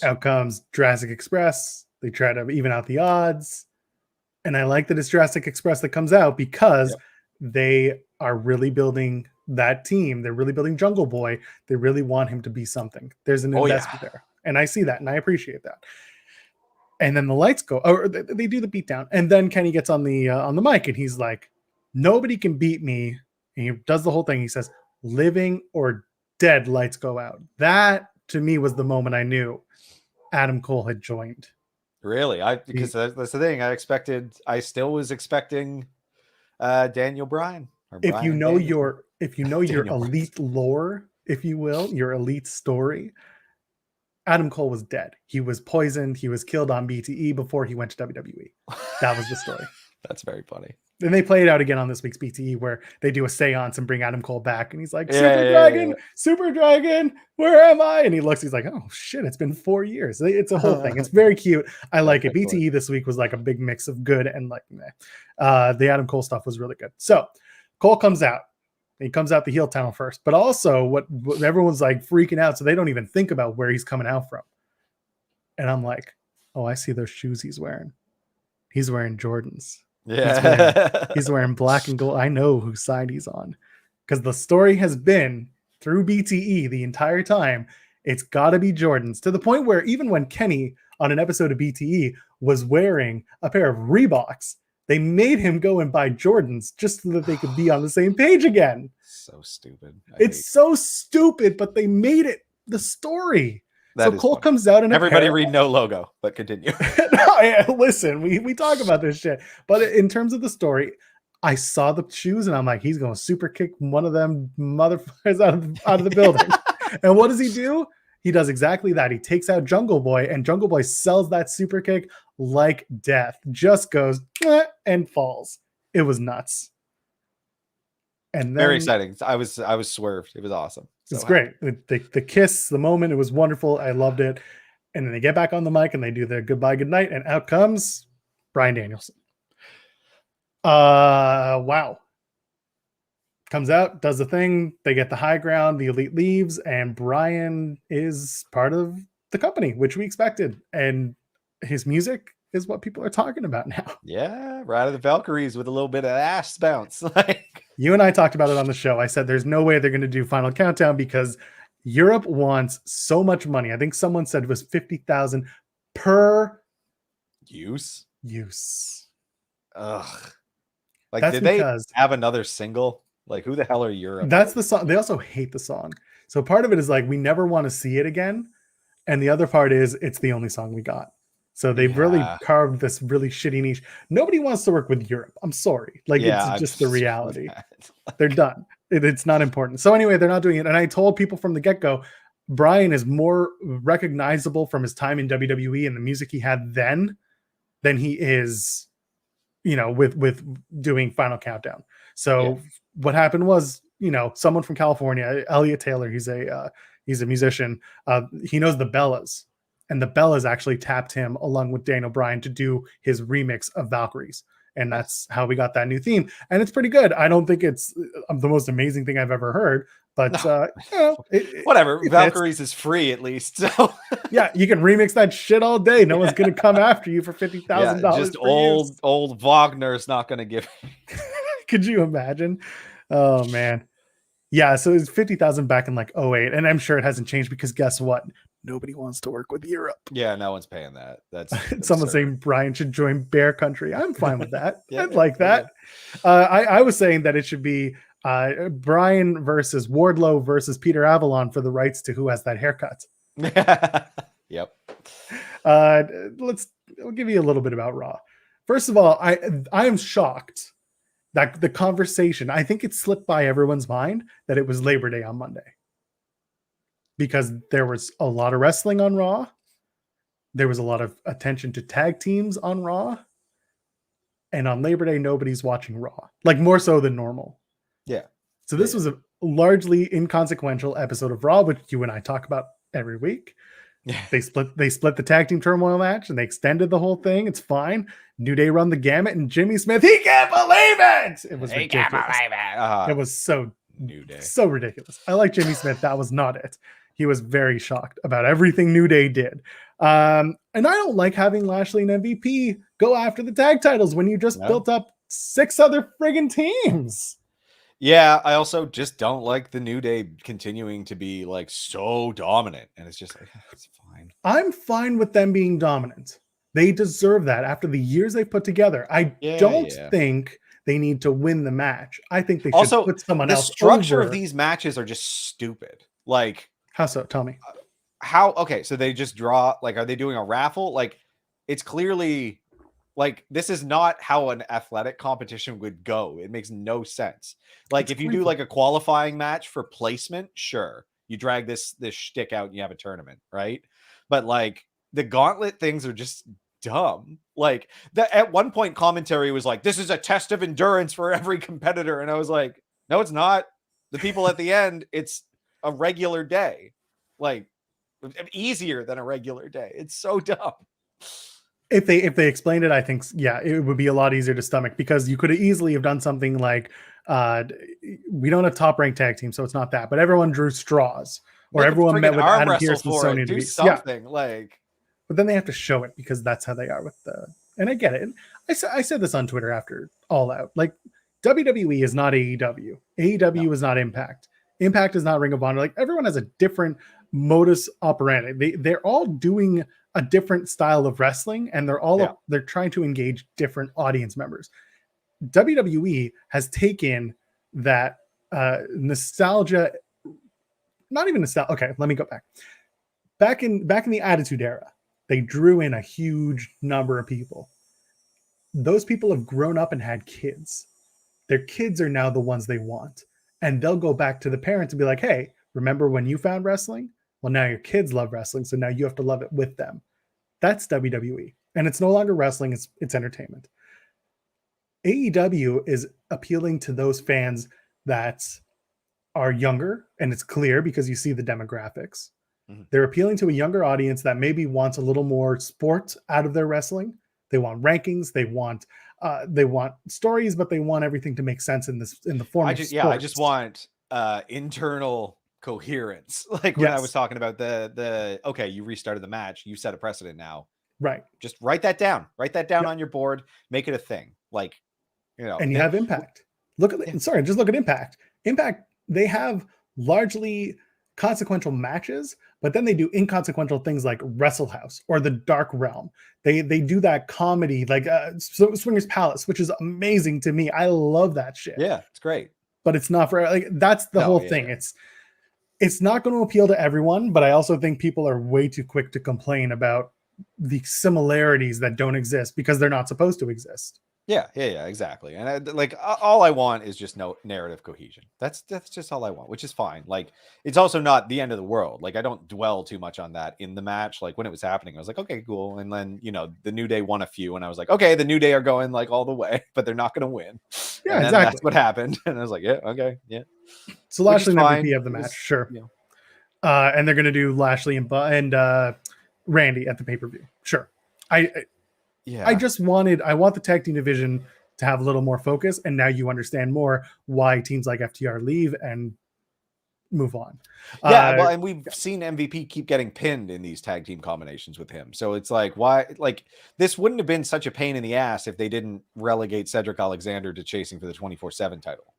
Out comes Jurassic Express. They try to even out the odds. And I like that it's Jurassic Express that comes out because they are really building that team. They're really building Jungle Boy. They really want him to be something. There's an investment there. And I see that and I appreciate that. And then the lights go, or they do the beatdown. And then Kenny gets on the mic and he's like, nobody can beat me. And he does the whole thing. He says, living or dead, lights go out. That to me was the moment I knew Adam Cole had joined. Really? Because that's the thing. I still was expecting Daniel Bryan. If you know your elite lore, if you will, your elite story, Adam Cole was dead. He was poisoned. He was killed on BTE before he went to WWE. That was the story. That's very funny. And they play it out again on this week's BTE where they do a seance and bring Adam Cole back. And he's like, Super Dragon, where am I? And he looks, he's like, oh shit, it's been 4 years. It's a whole thing. It's very cute. I like it. BTE this week was like a big mix of good and like, the Adam Cole stuff was really good. So Cole comes out. He comes out the heel tunnel first, but also what everyone's like freaking out. So they don't even think about where he's coming out from. And I'm like, oh, I see those shoes he's wearing. He's wearing Jordans. Yeah. He's wearing black and gold. I know whose side he's on because the story has been through BTE the entire time. It's got to be Jordans, to the point where even when Kenny on an episode of BTE was wearing a pair of Reeboks, they made him go and buy Jordans just so that they could be on the same page again. So stupid. It's so stupid, but they made it the story. So Cole comes out and everybody read no logo, but continue. Listen, we talk about this shit, but in terms of the story, I saw the shoes and I'm like, he's going to super kick one of them motherfuckers out of the building. And what does he do? He does exactly that. He takes out Jungle Boy, and Jungle Boy sells that super kick like death. Just goes and falls. It was nuts. And then, very exciting. I was swerved. It was awesome. It's great. The kiss, the moment, it was wonderful. I loved it. And then they get back on the mic and they do their goodbye, good night, and out comes Bryan Danielson. Wow. Comes out, does the thing. They get the high ground. The Elite leaves, and Bryan is part of the company, which we expected. And his music is what people are talking about now. Yeah, Ride of the Valkyries with a little bit of ass bounce. You and I talked about it on the show. I said there's no way they're going to do Final Countdown because Europe wants so much money. I think someone said it was $50,000 per use. Ugh. Like, did they have another single? Like, who the hell are Europe? That's the song. They also hate the song. So part of it is like, we never want to see it again. And the other part is it's the only song we got. So they've really carved this really shitty niche. Nobody wants to work with Europe. I'm sorry. Like, it's just the reality. They're done. It's not important. So anyway, they're not doing it. And I told people from the get-go, Bryan is more recognizable from his time in WWE and the music he had then than he is, with doing Final Countdown. So what happened was, someone from California, Elliot Taylor, he's a musician. He knows the Bellas. And the Bellas actually tapped him along with Daniel Bryan to do his remix of Valkyries. And that's how we got that new theme. And it's pretty good. I don't think it's the most amazing thing I've ever heard, but whatever. Valkyries is free at least. So yeah, you can remix that shit all day. No one's going to come after you for $50,000. Just old Wagner's not going to give. Could you imagine? Oh man. Yeah. So it's 50,000 back in like 2008. And I'm sure it hasn't changed because guess what? Nobody wants to work with Europe. Yeah, no one's paying that. That's someone saying Bryan should join Bear Country. I'm fine with that. I'd like that. I was saying that it should be Bryan versus Wardlow versus Peter Avalon for the rights to who has that haircut. Yep. I'll give you a little bit about Raw. First of all, I am shocked that the conversation, I think it slipped by everyone's mind that it was Labor Day on Monday. Because there was a lot of wrestling on Raw. There was a lot of attention to tag teams on Raw. And on Labor Day, nobody's watching Raw. Like, more so than normal. Yeah. So this was a largely inconsequential episode of Raw, which you and I talk about every week. Yeah. They split the tag team turmoil match and they extended the whole thing. It's fine. New Day run the gamut, and Jimmy Smith, he can't believe it. It was ridiculous. Can't believe it. It was so New Day. So ridiculous. I like Jimmy Smith. That was not it. He was very shocked about everything New Day did. And I don't like having Lashley and MVP go after the tag titles when you just built up 6 other friggin' teams. Yeah, I also just don't like the New Day continuing to be like so dominant. And it's just like, it's fine. I'm fine with them being dominant. They deserve that after the years they've put together. I don't think they need to win the match. I think they should put someone else over. The structure of these matches are just stupid. Like, how so? Tell me. Okay, so they just draw, like, are they doing a raffle? Like, it's clearly, like, this is not how an athletic competition would go. It makes no sense. Like, if you do like a qualifying match for placement, sure, you drag this shtick out and you have a tournament, right? But like, the gauntlet things are just dumb. Like, at one point commentary was like, this is a test of endurance for every competitor, and I was like, no, it's not. The people at the end, it's a regular day, like, easier than a regular day. It's so dumb. If they explained it, I think, yeah, it would be a lot easier to stomach, because you could easily have done something like, we don't have top ranked tag team, so it's not that, but everyone drew straws, or everyone met with Adam Pearce and Sonya Deville. Do something, like. But then they have to show it, because that's how they are with the. And I get it. I said this on Twitter after All Out. Like, WWE is not AEW. AEW is not Impact. Impact is not Ring of Honor. Like, everyone has a different modus operandi. They're all doing a different style of wrestling, and they're trying to engage different audience members. WWE has taken that nostalgia, not even nostalgia. Okay, let me go back. Back in the Attitude Era, they drew in a huge number of people. Those people have grown up and had kids. Their kids are now the ones they want. And they'll go back to the parents and be like, hey, remember when you found wrestling? Well, now your kids love wrestling, so now you have to love it with them. That's WWE. And it's no longer wrestling, it's entertainment. AEW is appealing to those fans that are younger, and it's clear because you see the demographics. They're appealing to a younger audience that maybe wants a little more sport out of their wrestling. They want rankings, they want stories, but they want everything to make sense in the form of sports. I just want internal coherence. Like, when I was talking about the okay, you restarted the match, you set a precedent now. Right. Just write that down. Write that down on your board. Make it a thing. Like, and you have Impact. Look at Impact. Impact, they have largely consequential matches, but then they do inconsequential things like Wrestle House or the Dark Realm. They do that comedy like Swingers Palace, which is amazing to me. I love that shit. Yeah, it's great. But it's not for, like, that's the whole thing. Yeah. It's not going to appeal to everyone, but I also think people are way too quick to complain about the similarities that don't exist because they're not supposed to exist. Yeah, exactly. And all I want is just no narrative cohesion. That's just all I want, which is fine. Like, it's also not the end of the world. Like, I don't dwell too much on that in the match. Like, when it was happening, I was like, okay, cool. And then, the New Day won a few, and I was like, okay, the New Day are going like all the way, but they're not going to win. Yeah, and exactly. That's what happened. And I was like, yeah, okay, yeah. So Lashley and MVP of the match, sure. And they're going to do Lashley and Randy at the pay-per-view. Sure. I want the tag team division to have a little more focus, and now you understand more why teams like FTR leave and move on. Yeah, and we've seen MVP keep getting pinned in these tag team combinations with him. So it's like, why? Like, this wouldn't have been such a pain in the ass if they didn't relegate Cedric Alexander to chasing for the 24/7 title.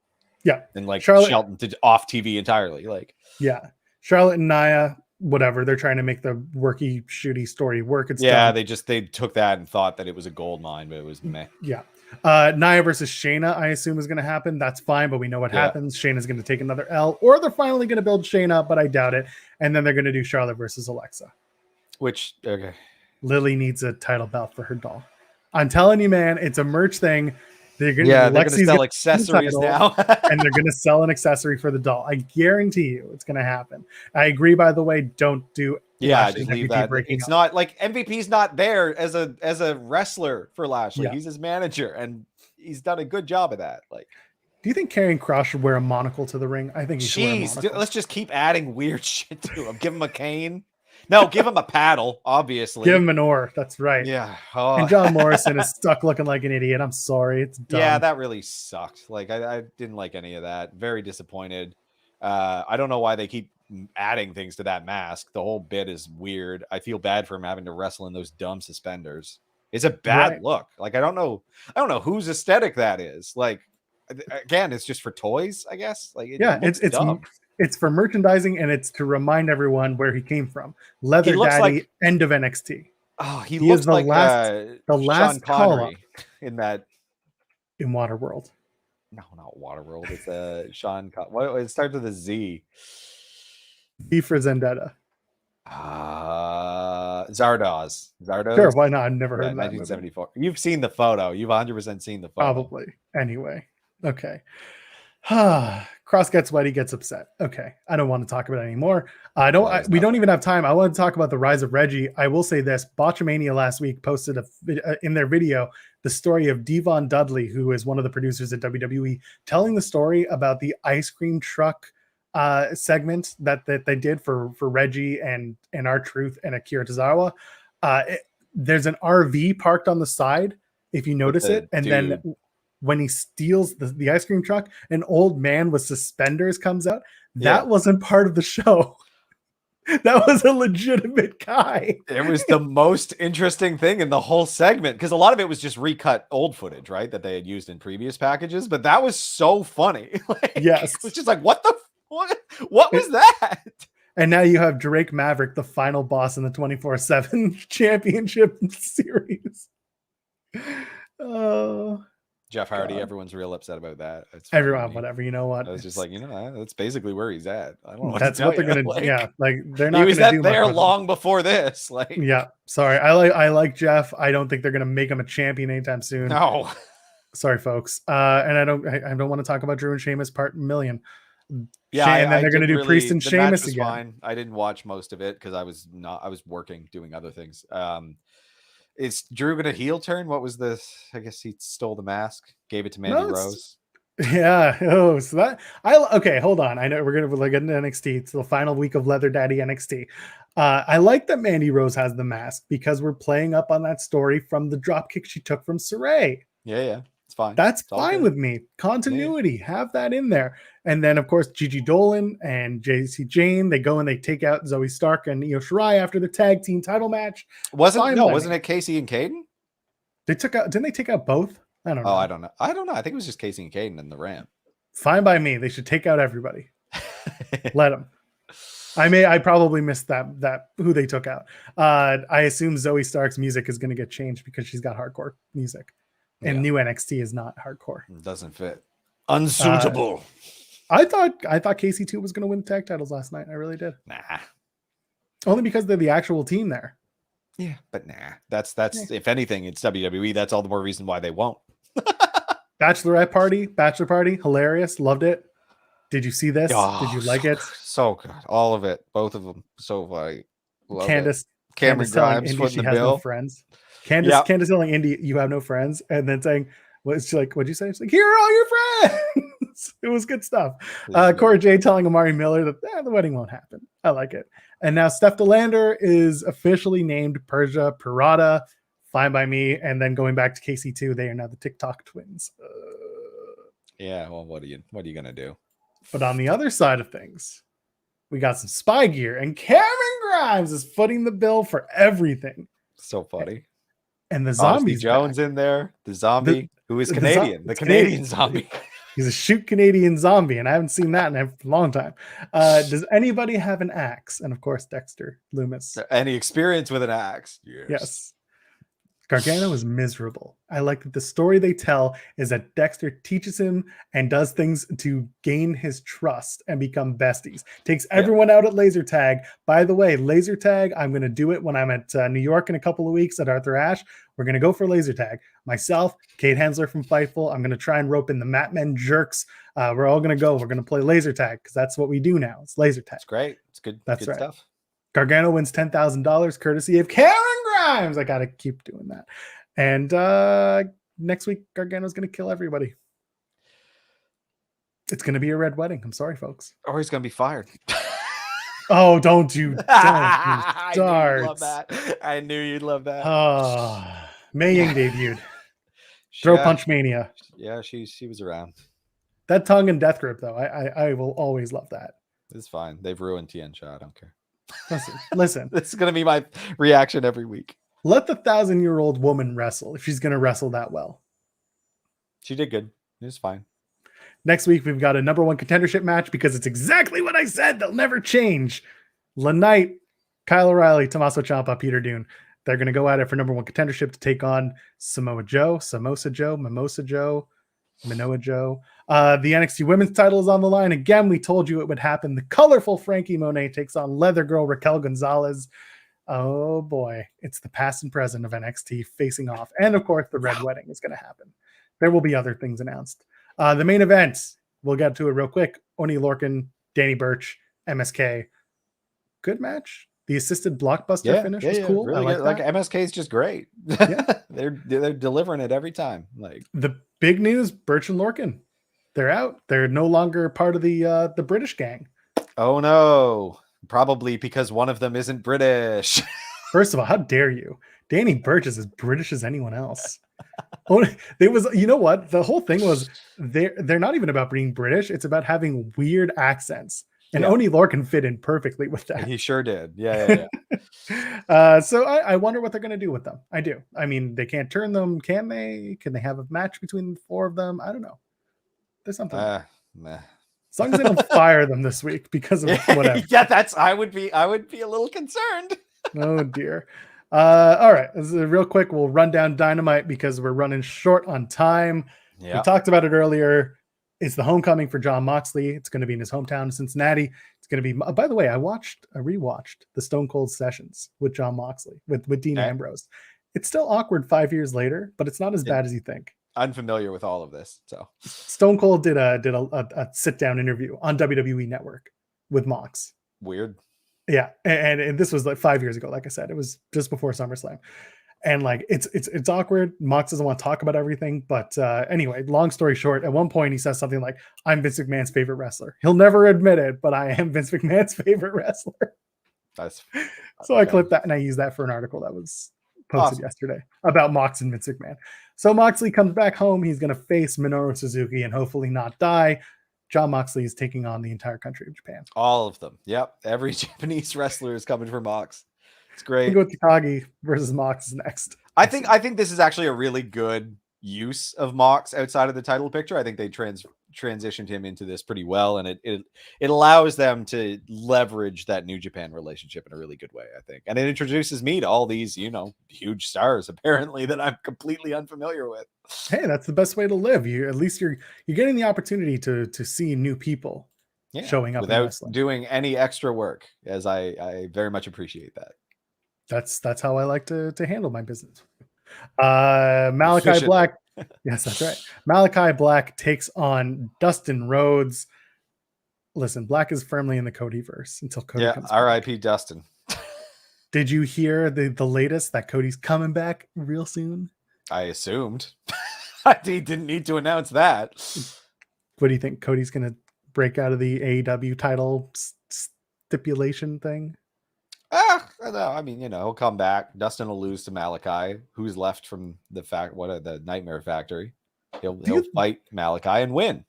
Yeah, and like Shelton to off TV entirely. Like, yeah, Charlotte and Nia. Whatever, they're trying to make the worky, shooty story work. They took that and thought that it was a gold mine, but it was meh. Yeah. Nia versus Shayna, I assume, is going to happen. That's fine, but we know what happens. Shayna's going to take another L, or they're finally going to build Shayna up, but I doubt it. And then they're going to do Charlotte versus Alexa. Which, okay. Lily needs a title belt for her doll. I'm telling you, man, it's a merch thing. They're going to sell accessories now. And they're going to sell an accessory for the doll. I guarantee you it's going to happen. I agree, by the way, don't do just leave that. It's not like MVP's not there as a wrestler for Lashley. He's his manager, and he's done a good job of that. Like, do you think Karrion Kross should wear a monocle to the ring? I think he should wear a monocle. Let's just keep adding weird shit to him. Give him a cane. No, give him a paddle, obviously. Give him an oar. That's right. Yeah. Oh. And John Morrison is stuck looking like an idiot. I'm sorry. It's dumb. Yeah, that really sucked. Like, I didn't like any of that. Very disappointed. I don't know why they keep adding things to that mask. The whole bit is weird. I feel bad for him having to wrestle in those dumb suspenders. It's a bad look. Like, I don't know whose aesthetic that is. Like, again, it's just for toys, I guess. Like, it's It's for merchandising, and it's to remind everyone where he came from. Leather Daddy, end of NXT. Oh, he looks is the like last Sean call up in that. In Waterworld. No, not Waterworld. It's Sean. It starts with a Z. V for Vendetta. Zardoz. Sure, why not? I've never heard of that 1974. Movie. You've seen the photo. You've 100% seen the photo. Probably. Anyway. Okay. Cross gets sweaty, gets upset. Okay. I don't want to talk about it anymore. We don't even have time. I want to talk about the rise of Reggie. I will say this. Botchamania last week posted in their video the story of Devon Dudley, who is one of the producers at WWE, telling the story about the ice cream truck segment that they did for Reggie and R-Truth and Akira Tozawa. There's an RV parked on the side, if you notice it, and then when he steals the ice cream truck, an old man with suspenders comes out. That wasn't part of the show. That was a legitimate guy. It was the most interesting thing in the whole segment, because a lot of it was just recut old footage, right, that they had used in previous packages. But that was so funny. Yes, it was just like, what was that? And now you have Drake Maverick, the final boss in the 24/7 championship series. Oh. Jeff Hardy, everyone's real upset about that. Everyone, whatever. You know what? I was just like, that's basically where he's at. I don't know. That's what they're gonna. They're not. He was there long before this. Sorry. I like Jeff. I don't think they're gonna make him a champion anytime soon. No. Sorry, folks. And I don't want to talk about Drew and Sheamus part million. Yeah, and then they're gonna do Priest and Sheamus again. Fine. I didn't watch most of it because I was working doing other things. Is Drew gonna heel turn? What was this? I guess he stole the mask, gave it to Mandy Rose. Yeah. Oh, so that okay. Hold on. I know we're gonna get into NXT. It's the final week of Leather Daddy NXT. I like that Mandy Rose has the mask because we're playing up on that story from the dropkick she took from Saray. Yeah. It's fine. That's fine with me. Continuity, have that in there. And then, of course, Gigi Dolan and JC Jane, they go and they take out Zoe Stark and Io Shirai after the tag team title match. Wasn't it Casey and Caden? Didn't they take out both? I don't know. Oh, I don't know. I think it was just Casey and Caden in the ramp. Fine by me. They should take out everybody. Let them. I probably missed that who they took out. I assume Zoe Stark's music is going to get changed because she's got hardcore music. And new NXT is not hardcore. It doesn't fit. Unsuitable. I thought KC2 was going to win the tag titles last night. I really did. Nah. Only because they're the actual team there. Yeah, but nah. That's if anything, it's WWE. That's all the more reason why they won't. Bachelor party, hilarious. Loved it. Did you see this? Did you like it? So good. All of it. Both of them. So funny. Cameron Grimes footing the bill. No friends. Candace telling Indy, you have no friends, and then saying, she's like, what'd you say? She's like, here are all your friends. It was good stuff. Cora Jade telling Amari Miller that the wedding won't happen. I like it. And now Steph DeLander is officially named Persia Pirata. Fine by me. And then going back to KC2, they are now the TikTok twins. Yeah, well, what are you gonna do? But on the other side of things, we got some spy gear, and Cameron Grimes is footing the bill for everything. So funny. And the zombie Jones in there, the zombie who is Canadian, the Canadian zombie. He's a shoot Canadian zombie, and I haven't seen that in a long time. Does anybody have an axe? And of course, Dexter Loomis. Any experience with an axe? Yes. Gargano is miserable. I like that the story they tell is that Dexter teaches him and does things to gain his trust and become besties. Takes everyone out at laser tag. By the way, laser tag, I'm going to do it when I'm at New York in a couple of weeks at Arthur Ashe. We're going to go for laser tag. Myself, Kate Hensler from Fightful. I'm going to try and rope in the Mat Men jerks. We're all going to go. We're going to play laser tag because that's what we do now. It's laser tag. It's great. It's good. That's good right. Stuff. Gargano wins $10,000 courtesy of Cameron Grimes. I got to keep doing that. And next week, Gargano's going to kill everybody. It's going to be a red wedding. I'm sorry, folks. Or he's going to be fired. Oh, don't you start. I knew you'd love that. Mei Ying debuted. Throw Punch Mania. Yeah, she was around. That tongue and death grip, though, I will always love that. It's fine. They've ruined Tien Sha. I don't care. Listen. This is going to be my reaction every week. Let the 1,000-year-old woman wrestle if she's going to wrestle that well. She did good. It was fine. Next week, we've got a number one contendership match because it's exactly what I said. They'll never change. LaKnight, Kyle O'Reilly, Tommaso Ciampa, Peter Dune. They're going to go at it for number one contendership to take on Samoa Joe, Samosa Joe, Mimosa Joe, Manoa Joe. The NXT Women's title is on the line. Again, we told you it would happen. The colorful Frankie Monet takes on Leather Girl Raquel Gonzalez. Oh boy, it's the past and present of NXT facing off. And of course, the Red Wedding is going to happen. There will be other things announced. The main event, we'll get to it real quick. Oney Lorcan, Danny Burch, MSK. Good match. The assisted blockbuster finish was cool. Really I good. Like MSK is just great. Yeah. they're delivering it every time. Like the big news, Burch and Lorcan, they're out. They're no longer part of the British gang. Oh no. Probably because one of them isn't British. First of all, how dare you? Danny Burch is as British as anyone else. There was, you know what? The whole thing was they're not even about being British. It's about having weird accents. And Oney Lorcan fit in perfectly with that. He sure did. Yeah. So I wonder what they're going to do with them. I do. I mean, they can't turn them. Can they? Can they have a match between the four of them? I don't know. There's something. Meh. As long as they don't fire them this week because of whatever. Yeah, I would be a little concerned. Oh dear. All right. This is real quick. We'll run down Dynamite because we're running short on time. Yeah. We talked about it earlier. It's the homecoming for Jon Moxley. It's going to be in his hometown of Cincinnati. It's going to be, by the way, I rewatched the Stone Cold Sessions with Jon Moxley, with Dean Ambrose. It's still awkward 5 years later, but it's not as bad as you think. I'm familiar with all of this. So Stone Cold did a sit-down interview on WWE Network with Mox. Weird. Yeah. And this was like 5 years ago. Like I said, it was just before SummerSlam. And like it's awkward. Mox doesn't want to talk about everything, but anyway, long story short, at one point he says something like, "I'm Vince McMahon's favorite wrestler." He'll never admit it, but I am Vince McMahon's favorite wrestler. So I clipped that and I used that for an article that was posted yesterday about Mox and Vince McMahon. So Moxley comes back home. He's going to face Minoru Suzuki and hopefully not die. Jon Moxley is taking on the entire country of Japan. All of them. Yep. Every Japanese wrestler is coming for Mox. It's great. We go with Takagi versus Mox is next. I think this is actually a really good use of Mox outside of the title picture. I think they transitioned him into this pretty well, and it allows them to leverage that New Japan relationship in a really good way, I think. And it introduces me to all these, huge stars apparently that I'm completely unfamiliar with. Hey, that's the best way to live. You're getting the opportunity to see new people showing up without doing any extra work, as I very much appreciate that. That's how I like to handle my business. Malachi Black. Yes, that's right. Malachi Black takes on Dustin Rhodes. Listen, Black is firmly in the Codyverse until Cody comes back. R.I.P. Dustin. Did you hear the latest that Cody's coming back real soon? I assumed. He didn't need to announce that. What do you think? Cody's going to break out of the AEW title stipulation thing? No, I mean, he'll come back. Dustin will lose to Malachi, who's left from the Nightmare Factory. He'll fight Malachi and win.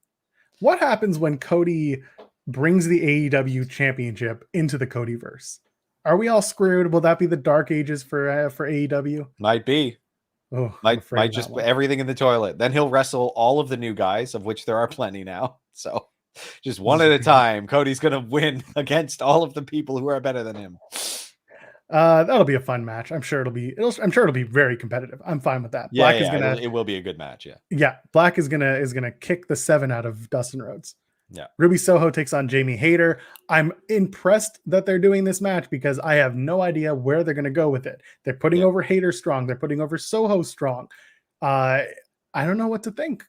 What happens when Cody brings the AEW championship into the Codyverse? Are we all screwed? Will that be the dark ages for AEW? Might be. Oh, might just put everything in the toilet. Then he'll wrestle all of the new guys, of which there are plenty now. So just one at a time. Cody's going to win against all of the people who are better than him. That'll be a fun match. I'm sure it'll be very competitive. I'm fine with that. Yeah, it will be a good match. Yeah. Yeah. Black is gonna kick the 7 out of Dustin Rhodes. Yeah. Ruby Soho takes on Jamie Hayter. I'm impressed that they're doing this match because I have no idea where they're going to go with it. They're putting over Hayter strong. They're putting over Soho strong. I don't know what to think.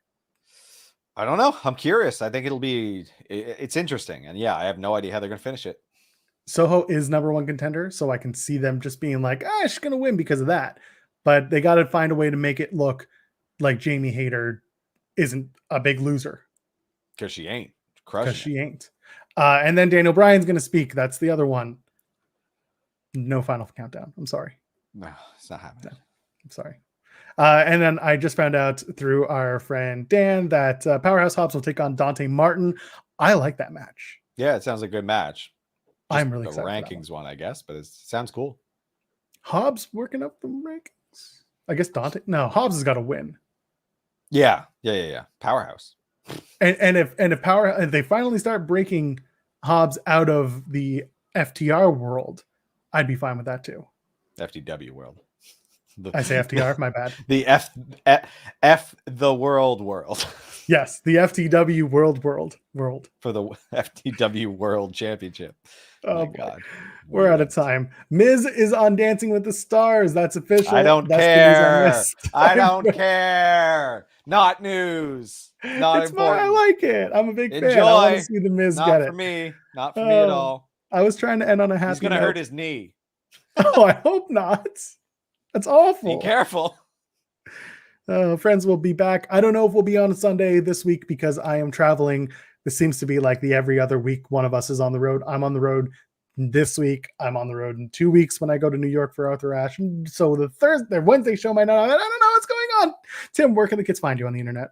I don't know. I'm curious. I think it's interesting. And I have no idea how they're going to finish it. Soho is number one contender, so I can see them just being like, she's going to win because of that. But they got to find a way to make it look like Jamie Hayter isn't a big loser. Because she ain't. Because she ain't. And then Daniel Bryan's going to speak. That's the other one. No final countdown. I'm sorry. No, it's not happening. No, I'm sorry. And then I just found out through our friend Dan that Powerhouse Hobbs will take on Dante Martin. I like that match. Yeah, it sounds like a good match. I'm really excited. Rankings one, I guess, but it sounds cool. Hobbs working up the rankings. I guess Dante. No, Hobbs has got to win. Yeah. Powerhouse. And if they finally start breaking Hobbs out of the FTR world, I'd be fine with that too. FTW world. I say FTR, my bad. The F the world. Yes, the FTW world For the FTW World Championship. Oh my God. We're out of time. Miz is on Dancing with the Stars. That's official. I don't That's care. I don't care. Not news. Not it's important. I like it. I'm a big Enjoy. fan. I want to see the Miz Not get for it. me. Not for me at all. I was trying to end on a happy He's going to note. hurt his knee. Oh, I hope not. That's awful. Be careful. Friends will be back. I don't know if we'll be on a Sunday this week because I am traveling. This seems to be like the every other week one of us is on the road. I'm on the road this week. I'm on the road in 2 weeks when I go to New York for Arthur Ashe. So the Wednesday show might not. I don't know what's going on. Tim, where can the kids find you on the internet?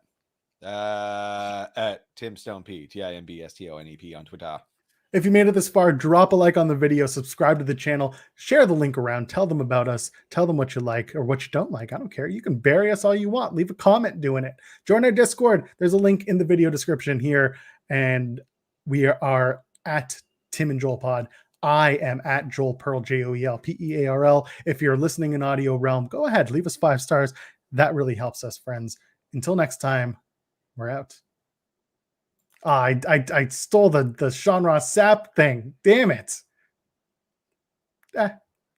At Tim Stone P, TIMBSTONEP on Twitter. If you made it this far, drop a like on the video, subscribe to the channel, share the link around, tell them about us, tell them what you like or what you don't like. I don't care. You can bury us all you want. Leave a comment doing it. Join our Discord. There's a link in the video description here. And we are at Tim and Joel Pod. I am at Joel Pearl, JoelPearl. If you're listening in audio realm, go ahead, leave us 5 stars. That really helps us, friends. Until next time, we're out. I stole the Sean Ross Sapp thing. Damn it.